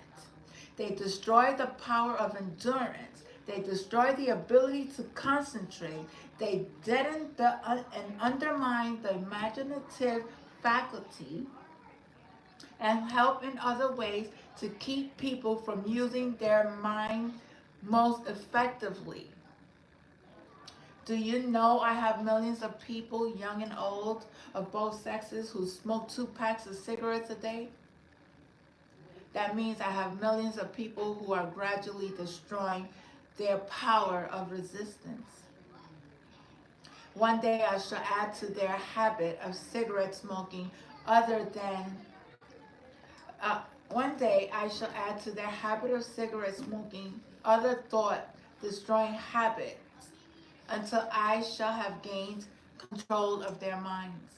They destroy the power of endurance. They destroy the ability to concentrate. They deaden and undermine the imaginative faculty and help in other ways to keep people from using their mind most effectively. Do you know I have millions of people, young and old, of both sexes, who smoke 2 packs of cigarettes a day? That means I have millions of people who are gradually destroying their power of resistance. One day I shall add to their habit of cigarette smoking one day I shall add to their habit of cigarette smoking other thought-destroying habits until I shall have gained control of their minds.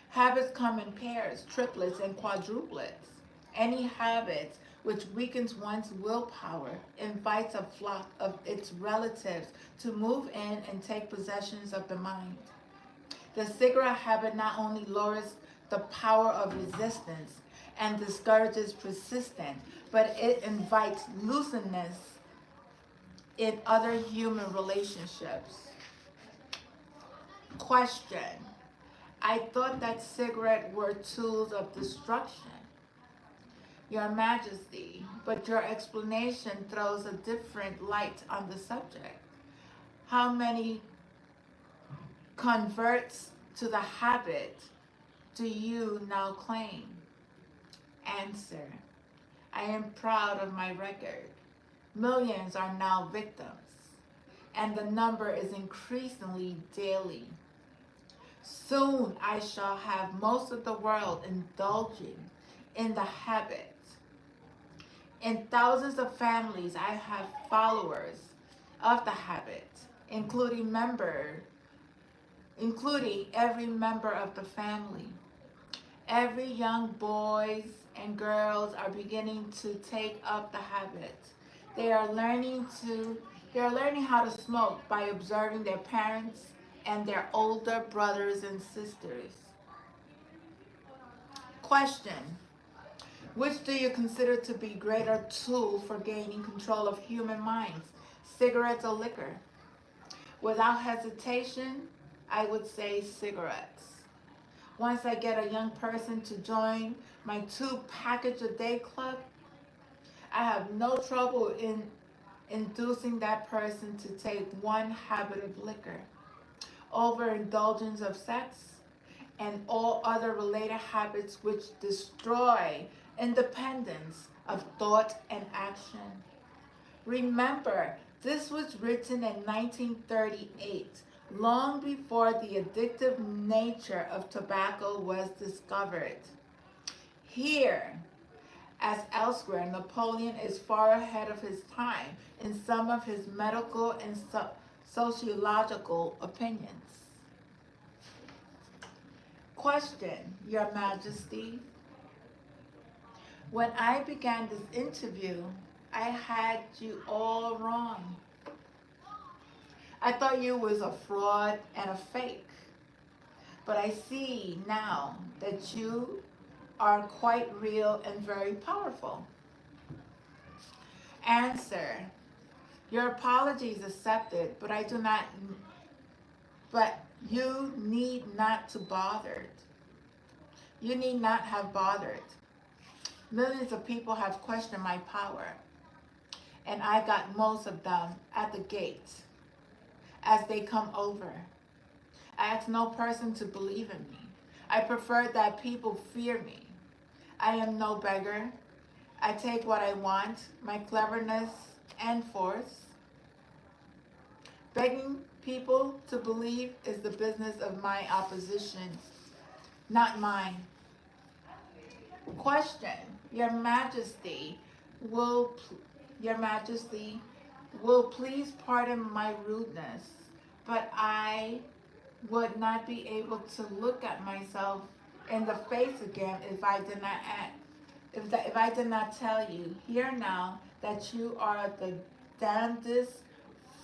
Habits come in pairs, triplets, and quadruplets. Any habit which weakens one's willpower invites a flock of its relatives to move in and take possession of the mind. The cigarette habit not only lowers the power of resistance and discourages persistence, but it invites looseness in other human relationships. Question. I thought that cigarettes were tools of destruction, Your Majesty, but your explanation throws a different light on the subject. How many converts to the habit do you now claim? Answer. I am proud of my record. Millions are now victims, and the number is increasingly daily. Soon I shall have most of the world indulging in the habit. In thousands of families, I have followers of the habit, including every member of the family. Every young boys and girls are beginning to take up the habit. They are learning how to smoke by observing their parents and their older brothers and sisters. Question. Which do you consider to be greater tool for gaining control of human minds, cigarettes or liquor? Without hesitation, I would say cigarettes. Once I get a young person to join my 2 package-a-day club, I have no trouble in inducing that person to take 1 habit of liquor, overindulgence of sex, and all other related habits which destroy independence of thought and action. Remember, this was written in 1938, long before the addictive nature of tobacco was discovered. Here, as elsewhere, Napoleon is far ahead of his time in some of his medical and sociological opinions. Question, Your Majesty. When I began this interview, I had you all wrong. I thought you was a fraud and a fake. But I see now that you are quite real and very powerful. Answer. Your apology is accepted, but you need not to bother. You need not have bothered. Millions of people have questioned my power, and I got most of them at the gate as they come over. I ask no person to believe in me. I prefer that people fear me. I am no beggar. I take what I want, my cleverness and force. Begging people to believe is the business of my opposition, not mine. Question, Your Majesty, Your Majesty will please pardon my rudeness, but I would not be able to look at myself in the face again if I did not tell you here now that you are the damnedest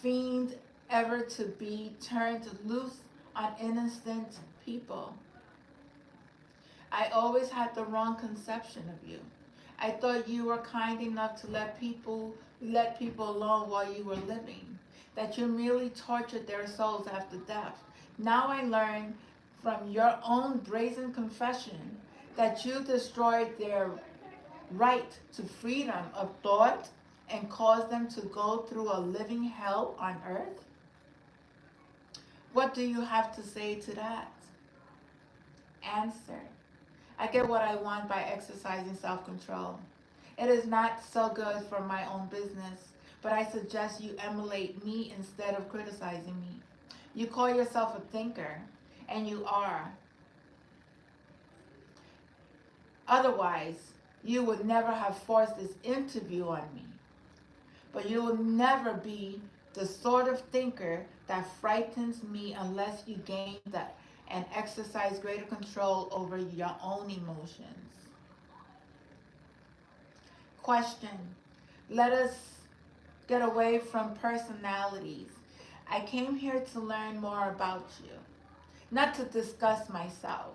fiend ever to be turned loose on innocent people. I always had the wrong conception of you. I thought you were kind enough to let people alone while you were living, that you merely tortured their souls after death. Now I learn from your own brazen confession that you destroyed their right to freedom of thought and caused them to go through a living hell on earth. What do you have to say to that? Answer. I get what I want by exercising self-control. It is not so good for my own business, but I suggest you emulate me instead of criticizing me. You call yourself a thinker, and you are. Otherwise, you would never have forced this interview on me. But you will never be the sort of thinker that frightens me unless you gain that and exercise greater control over your own emotions. Question. Let us get away from personalities. I came here to learn more about you, not to discuss myself.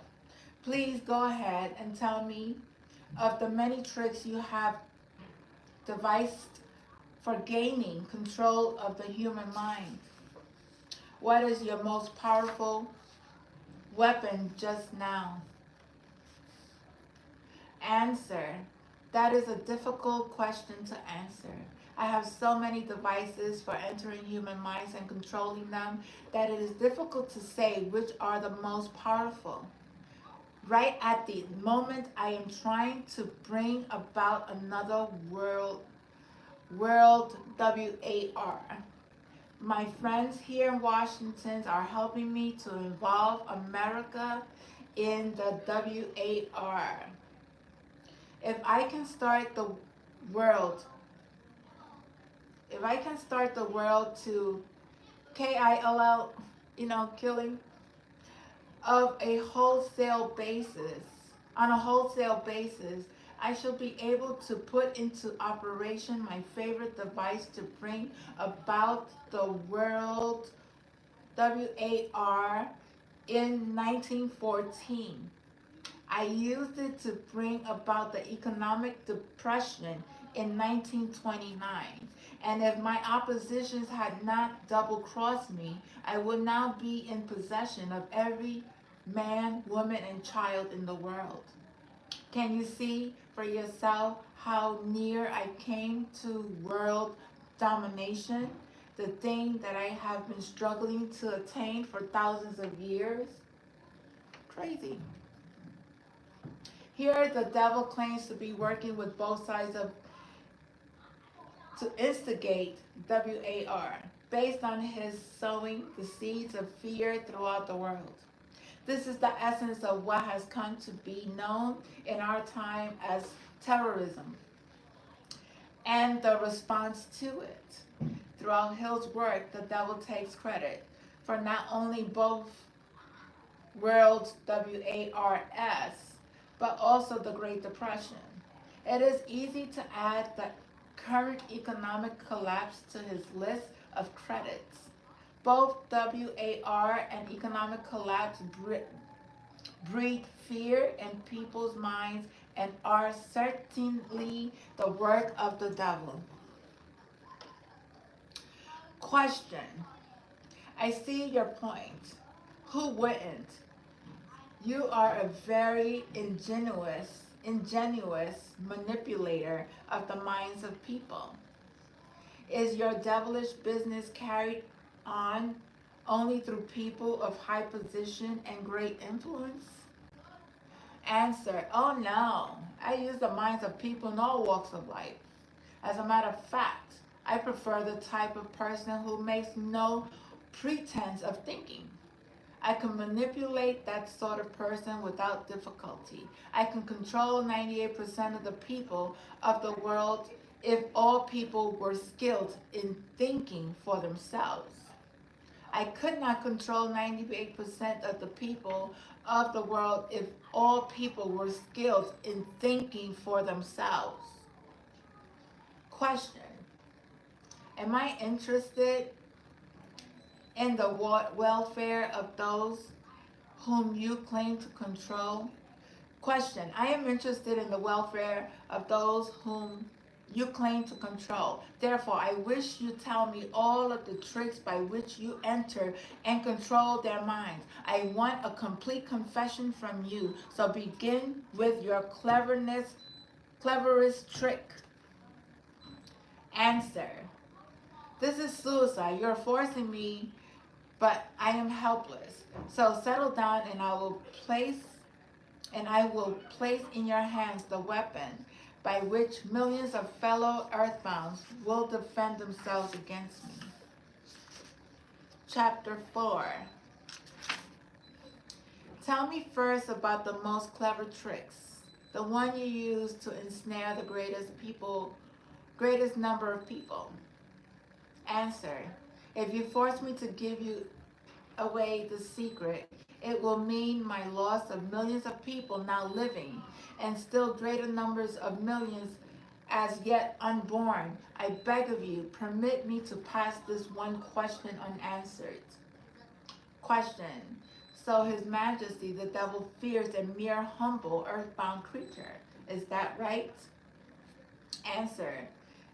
Please go ahead and tell me of the many tricks you have devised for gaining control of the human mind? What is your most powerful weapon just now? Answer. That is a difficult question to answer. I have so many devices for entering human minds and controlling them that it is difficult to say which are the most powerful. Right at the moment, I am trying to bring about another world WAR. My friends here in Washington are helping me to involve America in the WAR. If I can start the world, if I can start the world to KILL, killing of a wholesale basis, on a wholesale basis, I shall be able to put into operation my favorite device to bring about the world WAR in 1914. I used it to bring about the economic depression in 1929. And if my oppositions had not double-crossed me, I would now be in possession of every man, woman, and child in the world. Can you see for yourself how near I came to world domination, the thing that I have been struggling to attain for thousands of years? Crazy. Here the devil claims to be working with both sides to instigate WAR, based on his sowing the seeds of fear throughout the world. This is the essence of what has come to be known in our time as terrorism and the response to it. Throughout Hill's work, the devil takes credit for not only both world WARS, but also the Great Depression. It is easy to add the current economic collapse to his list of credits. Both WAR and economic collapse breed fear in people's minds and are certainly the work of the devil. Question. I see your point. Who wouldn't? You are a very ingenious manipulator of the minds of people. Is your devilish business carried on only through people of high position and great influence? Answer. Oh no, I use the minds of people in all walks of life. As a matter of fact, I prefer the type of person who makes no pretense of thinking. I can manipulate that sort of person without difficulty. I can control 98% of the people of the world if all people were skilled in thinking for themselves. I could not control 98% of the people of the world if all people were skilled in thinking for themselves. Question. Am I interested in the welfare of those whom you claim to control? Question. I am interested in the welfare of those whom you claim to control. Therefore, I wish you tell me all of the tricks by which you enter and control their minds. I want a complete confession from you. So begin with your cleverest trick. Answer. This is suicide. You're forcing me, but I am helpless. So settle down and I will place in your hands the weapon by which millions of fellow earthbounds will defend themselves against me. Chapter 4. Tell me first about the most clever tricks, the one you use to ensnare the greatest number of people. Answer. If you force me to give you away the secret, it will mean my loss of millions of people now living and still greater numbers of millions as yet unborn. I beg of you, permit me to pass this one question unanswered. Question. So His Majesty, the devil, fears a mere humble earthbound creature. Is that right? Answer.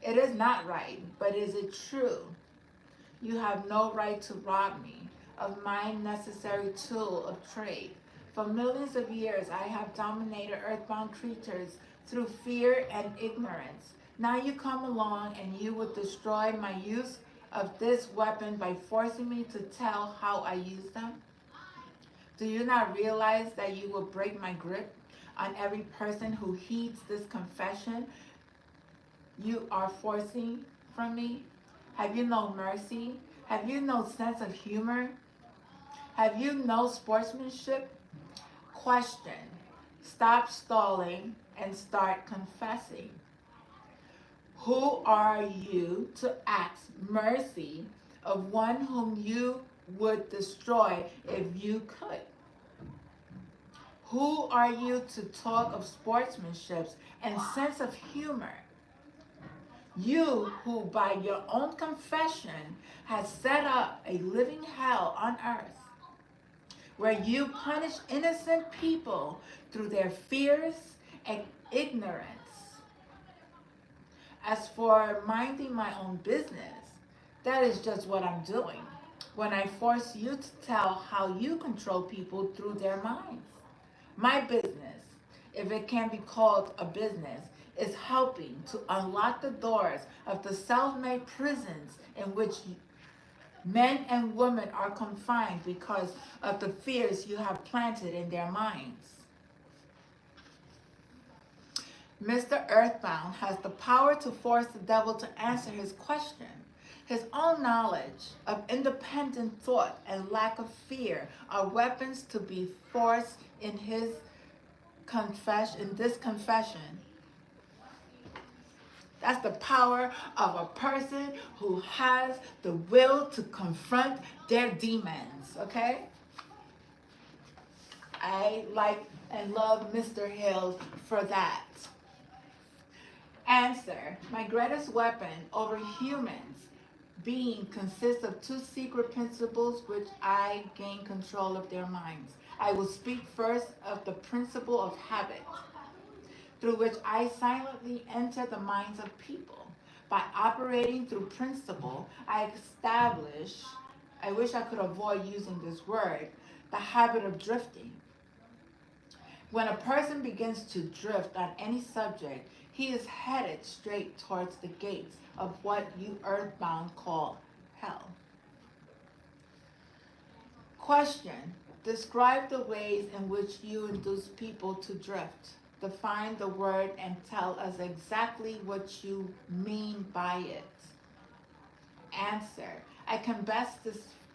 It is not right, but is it true? You have no right to rob me of my necessary tool of trade. For millions of years, I have dominated earthbound creatures through fear and ignorance. Now you come along and you would destroy my use of this weapon by forcing me to tell how I use them? Do you not realize that you will break my grip on every person who heeds this confession you are forcing from me? Have you no mercy? Have you no sense of humor? Have you no sportsmanship? Question. Stop stalling and start confessing. Who are you to ask mercy of one whom you would destroy if you could? Who are you to talk of sportsmanship and sense of humor? You who by your own confession has set up a living hell on earth, where you punish innocent people through their fears and ignorance. As for minding my own business, that is just what I'm doing when I force you to tell how you control people through their minds. My business, if it can be called a business, is helping to unlock the doors of the self-made prisons in which men and women are confined because of the fears you have planted in their minds. Mr. Earthbound has the power to force the devil to answer his question. His own knowledge of independent thought and lack of fear are weapons to be forced in this confession. That's the power of a person who has the will to confront their demons, okay? I like and love Mr. Hill for that. Answer. My greatest weapon over humans being consists of two secret principles which I gain control of their minds. I will speak first of the principle of habit, through which I silently enter the minds of people. By operating through principle, I establish, I wish I could avoid using this word, the habit of drifting. When a person begins to drift on any subject, he is headed straight towards the gates of what you earthbound call hell. Question. Describe the ways in which you induce people to drift. Define the word and tell us exactly what you mean by it. Answer. I can best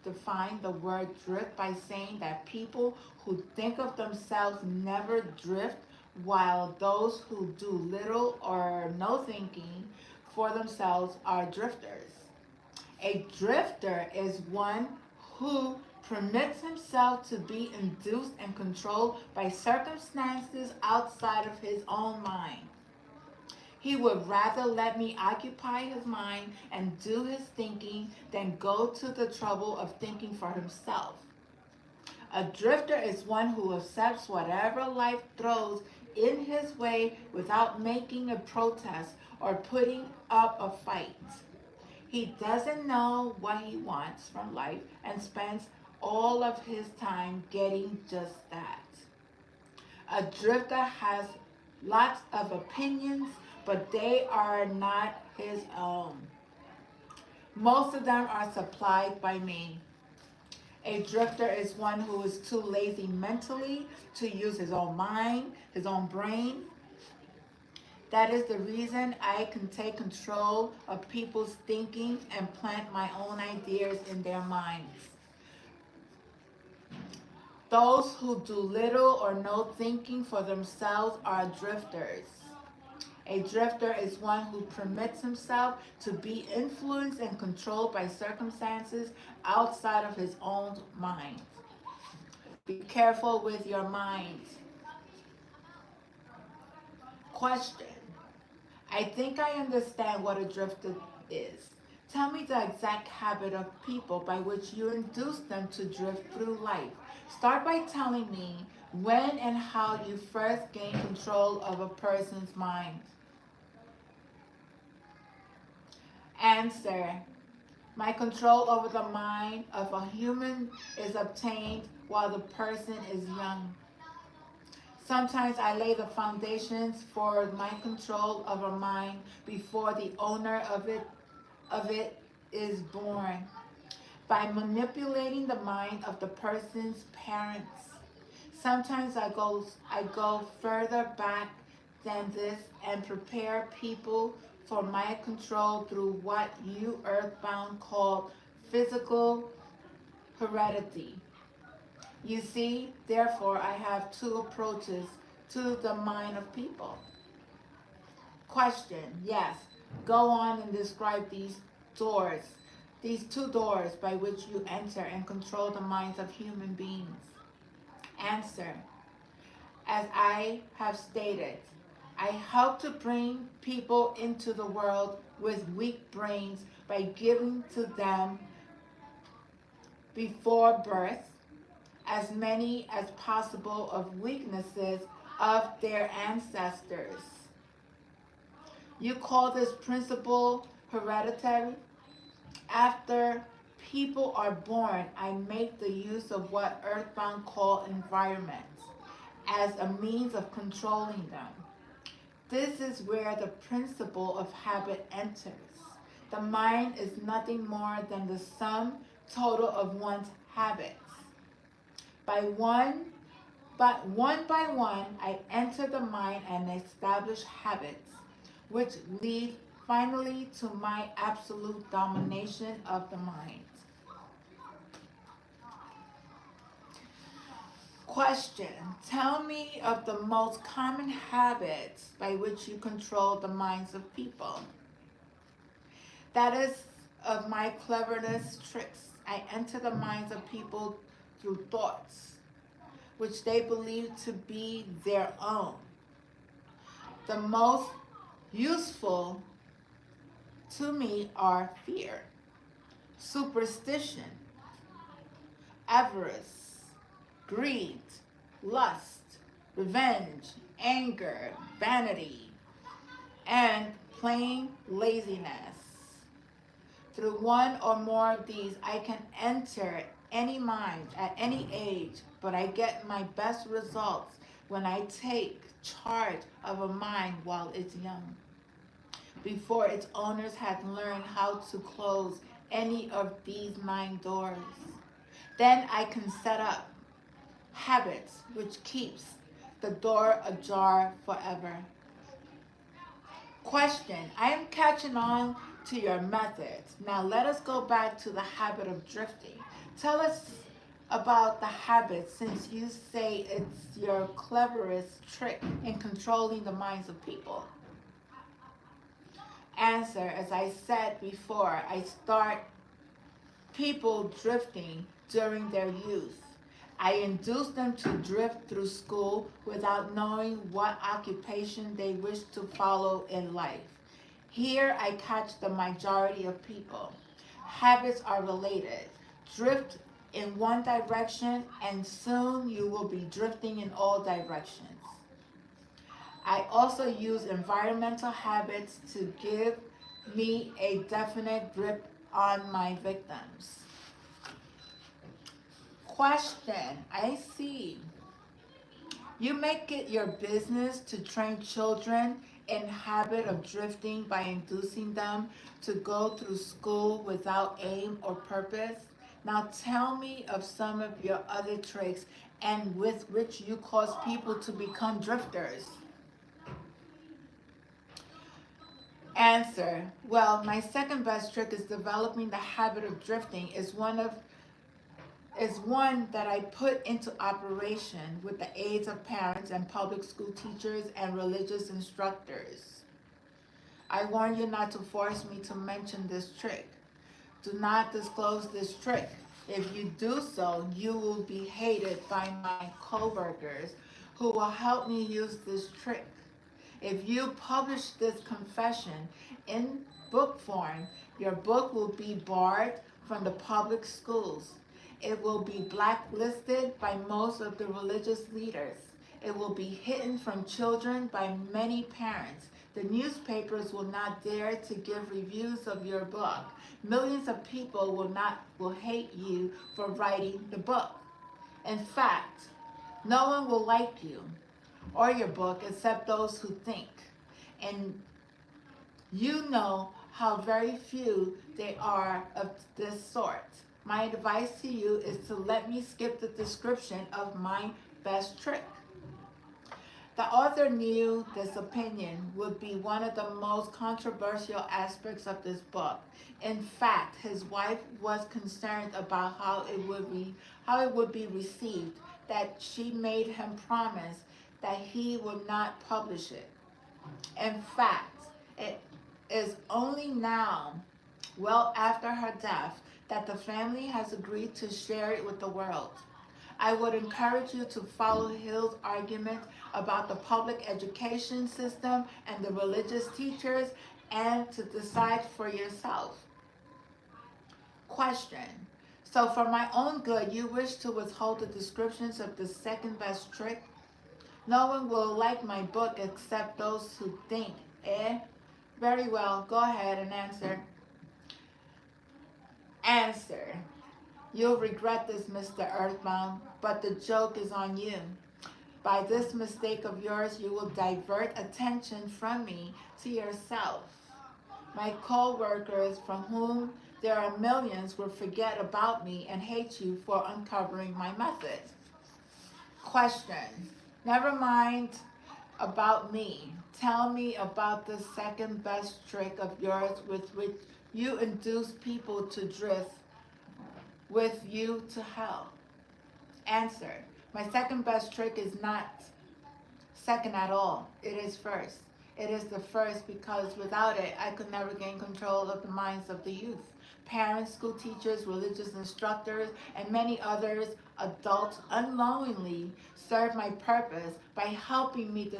define the word drift by saying that people who think of themselves never drift, while those who do little or no thinking for themselves are drifters. A drifter is one who permits himself to be induced and controlled by circumstances outside of his own mind. He would rather let me occupy his mind and do his thinking than go to the trouble of thinking for himself. A drifter is one who accepts whatever life throws in his way without making a protest or putting up a fight. He doesn't know what he wants from life and spends all of his time getting just that. A drifter has lots of opinions, but they are not his own. Most of them are supplied by me. A drifter is one who is too lazy mentally to use his own mind, his own brain. That is the reason I can take control of people's thinking and plant my own ideas in their minds. Those who do little or no thinking for themselves are drifters. A drifter is one who permits himself to be influenced and controlled by circumstances outside of his own mind. Be careful with your mind. Question. I think I understand what a drifter is. Tell me the exact habit of people by which you induce them to drift through life. Start by telling me when and how you first gain control of a person's mind. Answer. My control over the mind of a human is obtained while the person is young. Sometimes I lay the foundations for my control of a mind before the owner of it is born, by manipulating the mind of the person's parents. Sometimes I go further back than this and prepare people for my control through what you earthbound call physical heredity. You see, therefore, I have two approaches to the mind of people. Question, yes. Go on and describe doors, these two doors by which you enter and control the minds of human beings. Answer, as I have stated, I help to bring people into the world with weak brains by giving to them before birth as many as possible of weaknesses of their ancestors. You call this principle hereditary? After people are born, I make the use of what earthbound call environment as a means of controlling them. This is where the principle of habit enters. The mind is nothing more than the sum total of one's habits. But one by one, I enter the mind and establish habits, which lead finally to my absolute domination of the mind. Question, tell me of the most common habits by which you control the minds of people. That is of my cleverness tricks. I enter the minds of people through thoughts, which they believe to be their own. The most useful to me are fear, superstition, avarice, greed, lust, revenge, anger, vanity, and plain laziness. Through one or more of these, I can enter any mind at any age, but I get my best results when I take charge of a mind while it's young, before its owners had learned how to close any of these 9 doors. Then I can set up habits which keeps the door ajar forever. Question, I am catching on to your methods. Now let us go back to the habit of drifting. Tell us about the habit, since you say it's your cleverest trick in controlling the minds of people. Answer, as I said before, I start people drifting during their youth. I induce them to drift through school without knowing what occupation they wish to follow in life. Here I catch the majority of people. Habits are related. Drift in one direction and soon you will be drifting in all directions. I also use environmental habits to give me a definite grip on my victims. Question, I see. You make it your business to train children in habit of drifting by inducing them to go through school without aim or purpose. Now tell me of some of your other tricks and with which you cause people to become drifters. Answer, well, my second best trick is developing the habit of drifting is one that I put into operation with the aids of parents and public school teachers and religious instructors. I warn you not to force me to mention this trick. Do not disclose this trick. If you do so, you will be hated by my co-workers who will help me use this trick. If you publish this confession in book form, your book will be barred from the public schools. It will be blacklisted by most of the religious leaders. It will be hidden from children by many parents. The newspapers will not dare to give reviews of your book. Millions of people will hate you for writing the book. In fact, no one will like you or your book except those who think. And you know how very few they are of this sort. My advice to you is to let me skip the description of my best trick. The author knew this opinion would be one of the most controversial aspects of this book. In fact, his wife was concerned about how it would be received, that she made him promise that he would not publish it. In fact, it is only now, well after her death, that the family has agreed to share it with the world. I would encourage you to follow Hill's argument about the public education system and the religious teachers and to decide for yourself. Question. So for my own good, you wish to withhold the descriptions of the second best trick? No one will like my book except those who think, eh? Very well, go ahead and answer. Answer. You'll regret this, Mr. Earthbound, but the joke is on you. By this mistake of yours, you will divert attention from me to yourself. My co-workers, from whom there are millions, will forget about me and hate you for uncovering my method. Question. Never mind about me. Tell me about the second best trick of yours with which you induce people to drift with you to hell. Answer. My second best trick is not second at all. It is first. It is the first because without it, I could never gain control of the minds of the youth. Parents, school teachers, religious instructors, and many others, adults, unknowingly serve my purpose by helping me to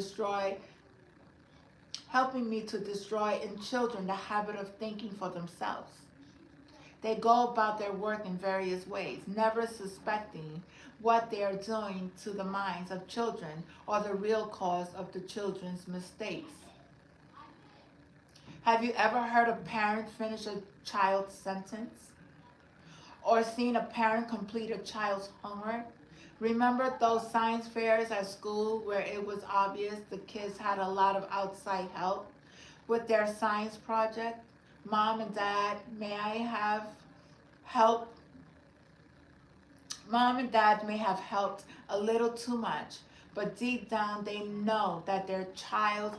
destroy in children the habit of thinking for themselves. They go about their work in various ways, never suspecting what they are doing to the minds of children or the real cause of the children's mistakes. Have you ever heard a parent finish a child's sentence? Or seen a parent complete a child's homework? Remember those science fairs at school where it was obvious the kids had a lot of outside help with their science project? Mom and Dad, may I have help? Mom and Dad may have helped a little too much, but deep down they know that their child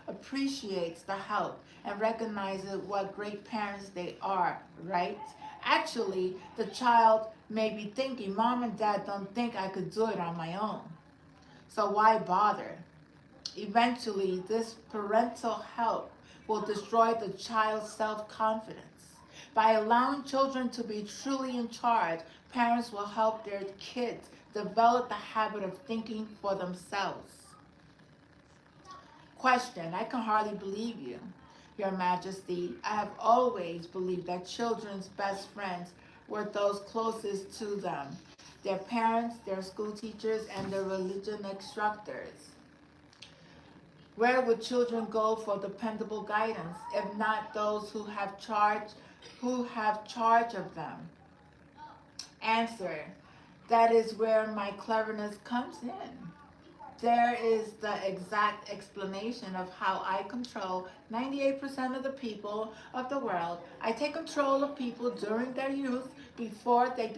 appreciates the help and recognizes what great parents they are, right? Actually, the child may be thinking, Mom and Dad don't think I could do it on my own, so why bother? Eventually, this parental help will destroy the child's self-confidence. By allowing children to be truly in charge, parents will help their kids develop the habit of thinking for themselves. Question. I can hardly believe you, Your Majesty. I have always believed that children's best friends were those closest to them, their parents, their school teachers, and their religion instructors. Where would children go for dependable guidance, if not those who have charge of them? Answer. That is where my cleverness comes in. There is the exact explanation of how I control 98% of the people of the world. I take control of people during their youth before they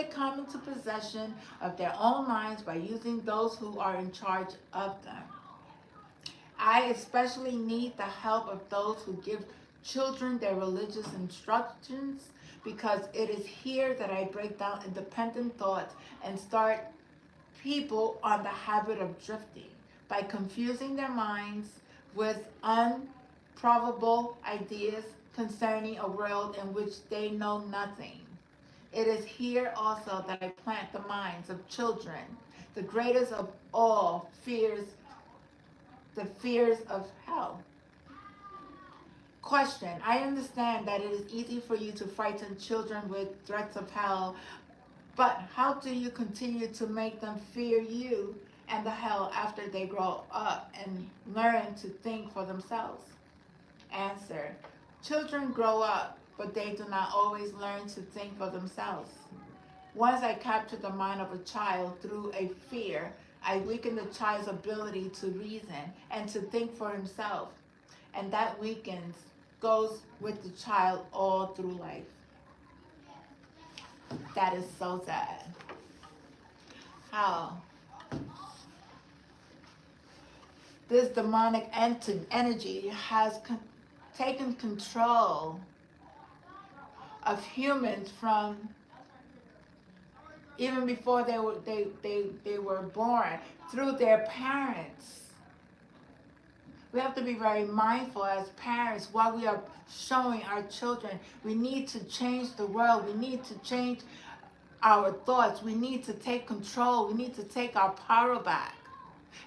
come into possession of their own minds by using those who are in charge of them. I especially need the help of those who give children their religious instructions, because it is here that I break down independent thought and start people on the habit of drifting by confusing their minds with unprovable ideas concerning a world in which they know nothing. It is here also that I plant the minds of children, the greatest of all fears, the fears of hell. Question. I understand that it is easy for you to frighten children with threats of hell, but how do you continue to make them fear you and the hell after they grow up and learn to think for themselves? Answer: children grow up, but they do not always learn to think for themselves. Once I capture the mind of a child through a fear, I weaken the child's ability to reason and to think for himself. And that weakens goes with the child all through life. That is so sad. How this demonic energy has taken control of humans from even before they were born, through their parents. We have to be very mindful as parents what we are showing our children. We need to change the world. We need to change our thoughts. We need to take control. We need to take our power back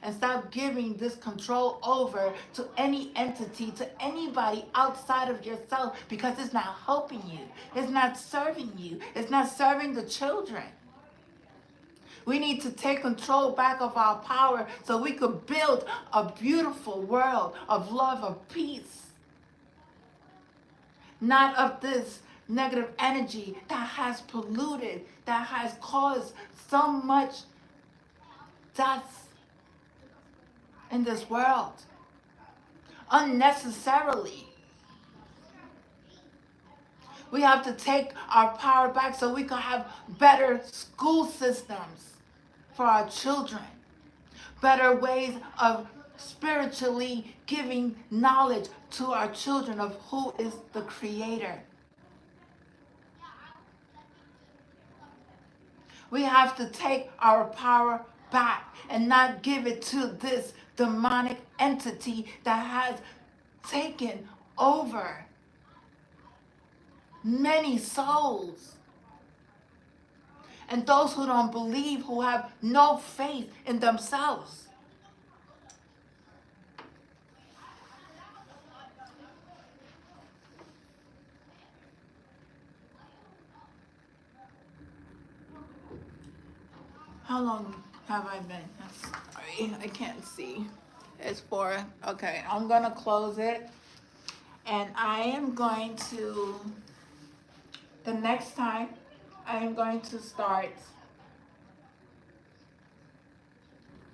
and stop giving this control over to any entity, to anybody outside of yourself, because it's not helping you. It's not serving you. It's not serving the children. We need to take control back of our power so we could build a beautiful world of love, of peace. Not of this negative energy that has polluted, that has caused so much death in this world unnecessarily. We have to take our power back so we can have better school systems for our children, better ways of spiritually giving knowledge to our children of who is the creator. We have to take our power back and not give it to this demonic entity that has taken over many souls. And those who don't believe, who have no faith in themselves. How long have I been? Sorry, I can't see. It's 4. Okay, I'm going to close it. And I am going to, the next time, I am going to start,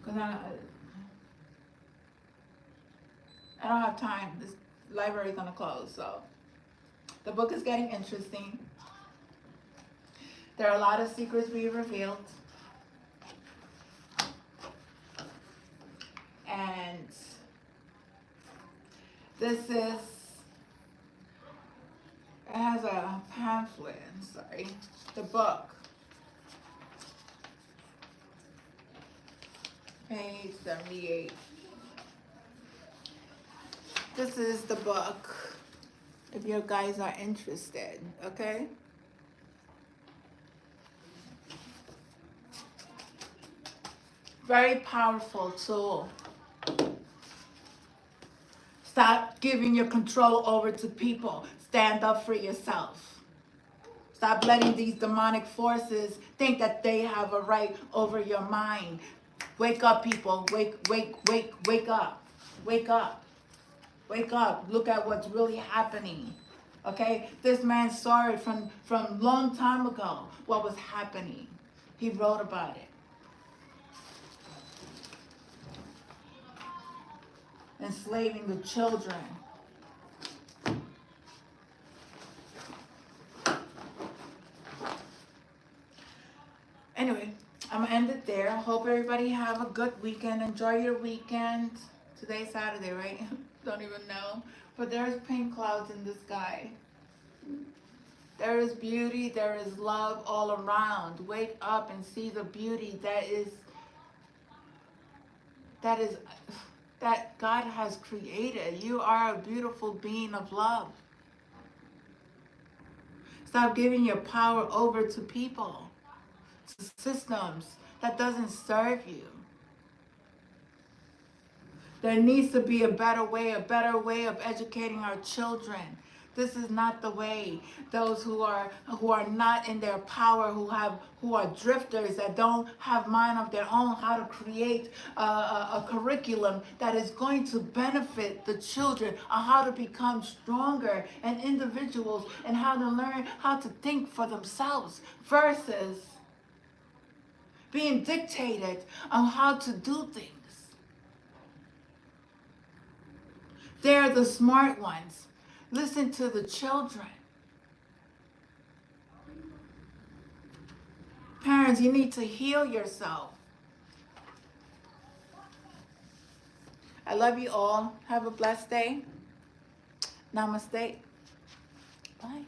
because I don't have time. This library is going to close, so the book is getting interesting. There are a lot of secrets being revealed. And this is, it has a pamphlet, the book. Page 78. This is the book, if you guys are interested, okay? Very powerful tool. Stop giving your control over to people. Stand up for yourself. Stop letting these demonic forces think that they have a right over your mind. Wake up, people. Wake up. Wake up. Wake up. Look at what's really happening. Okay? This man saw it from long time ago, what was happening. He wrote about it. Enslaving the children. Anyway, I'm gonna end it there. Hope everybody have a good weekend. Enjoy your weekend. Today's Saturday, right? Don't even know. But there's pink clouds in the sky. There is beauty, there is love all around. Wake up and see the beauty that God has created. You are a beautiful being of love. Stop giving your power over to people, to systems that doesn't serve you. There needs to be a better way of educating our children This is not the way. Those who are not in their power, who are drifters, that don't have mind of their own, how to create a curriculum that is going to benefit the children, on how to become stronger and individuals, and how to learn how to think for themselves versus being dictated on how to do things. They're the smart ones. Listen to the children. Parents, you need to heal yourself. I love you all. Have a blessed day. Namaste. Bye.